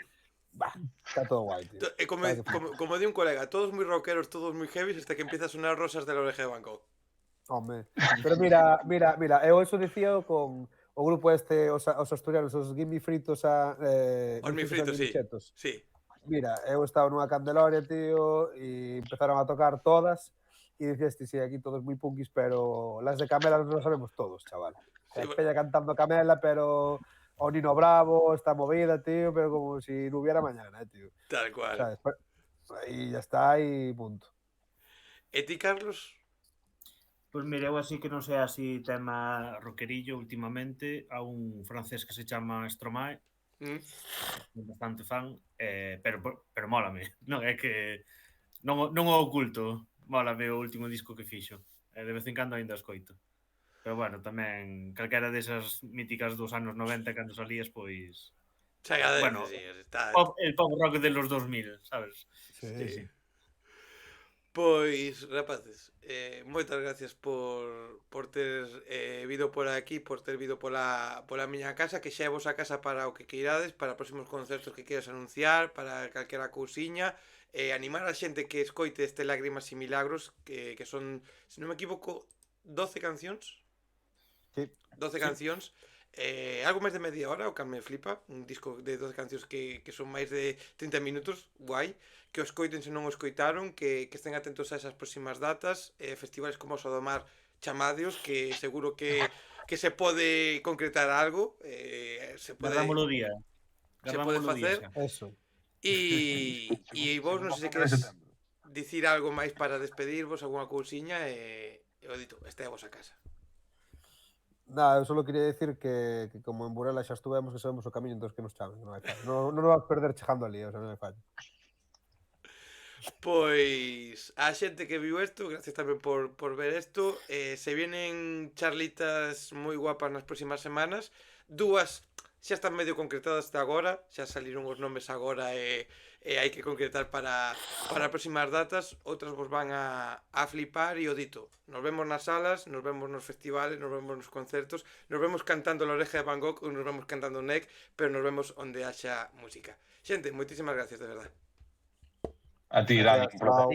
bah, está todo guay, tío. Como di un colega, todos muy rockeros, todos muy heavy, hasta que empieza a sonar Rosas de la Oreja de Van Gogh. Home, pero mira, eu eso dicía con o grupo este, os asturianos, os Gimme Fritos Os mi fritos, sí. Chetos. Sí. Mira, eu estaba nunha Candeloria, tío, e empezaron a tocar todas e dicías, sí, aquí todos moi punkis, pero las de Camela non lo sabemos todos, chaval. Sí, Peña cantando Camela, pero o Nino Bravo, esta movida, tío, pero como si no hubiera mañana, tío. Tal cual. ¿Sabes? Y ya está, y punto. E ti, Carlos? Pois mira, eu así que non sei así tema rockerillo últimamente, a un francés que se chama Stromae, bastante fan, pero mólame, non é que non o oculto, mólame o último disco que fixo, de vez en cando ainda escoito. Pero bueno, tamén calquera desas míticas dos anos 90 cando salías, pois Se agradece, bueno, sí, está... el pop rock de los 2000, sabes? Sí. Pois, rapaces, moitas gracias por ter vido por aquí, por ter vido pola miña casa, que xa é vosa casa para o que queirades, para próximos concertos que queiras anunciar, para calquera cousiña, animar a xente que escoite este Lágrimas e Milagros, que son, se non me equivoco, 12 cancións. Sí. 12 cancións. Algo máis de media hora, o que me flipa, un disco de 12 cancións que son máis de 30 minutos, guai, que o escoiten se non o escoitaron, que estén atentos a esas próximas datas, festivales como o Sodomar chamadeos, que seguro que se pode concretar algo, se pode facer. Eso. E vos non sei se queres dicir algo máis para despedirvos, alguna cousiña, e o dito, esta é a vosa casa. Nada, eu só quería decir que como en Burela xa estuvemos, que sabemos o camiño, entón que nos chamen, non hai fallo. Non nos vas perder chegando ali, o sea, non hai fallo. Pois a xente que viu isto, gracias tamén por ver isto. Se vienen charlitas moi guapas nas próximas semanas. Dúas xa están medio concretadas hasta agora, xa saliron os nomes agora e hai que concretar para próximas datas. Outras vos van a flipar e o dito. Nos vemos nas salas, nos vemos nos festivales, nos vemos nos concertos, nos vemos cantando La Oreja de Van Gogh ou nos vemos cantando Neck, pero nos vemos onde haxa música. Xente, moitísimas gracias, de verdade. A ti, Dani. Gracias, chao.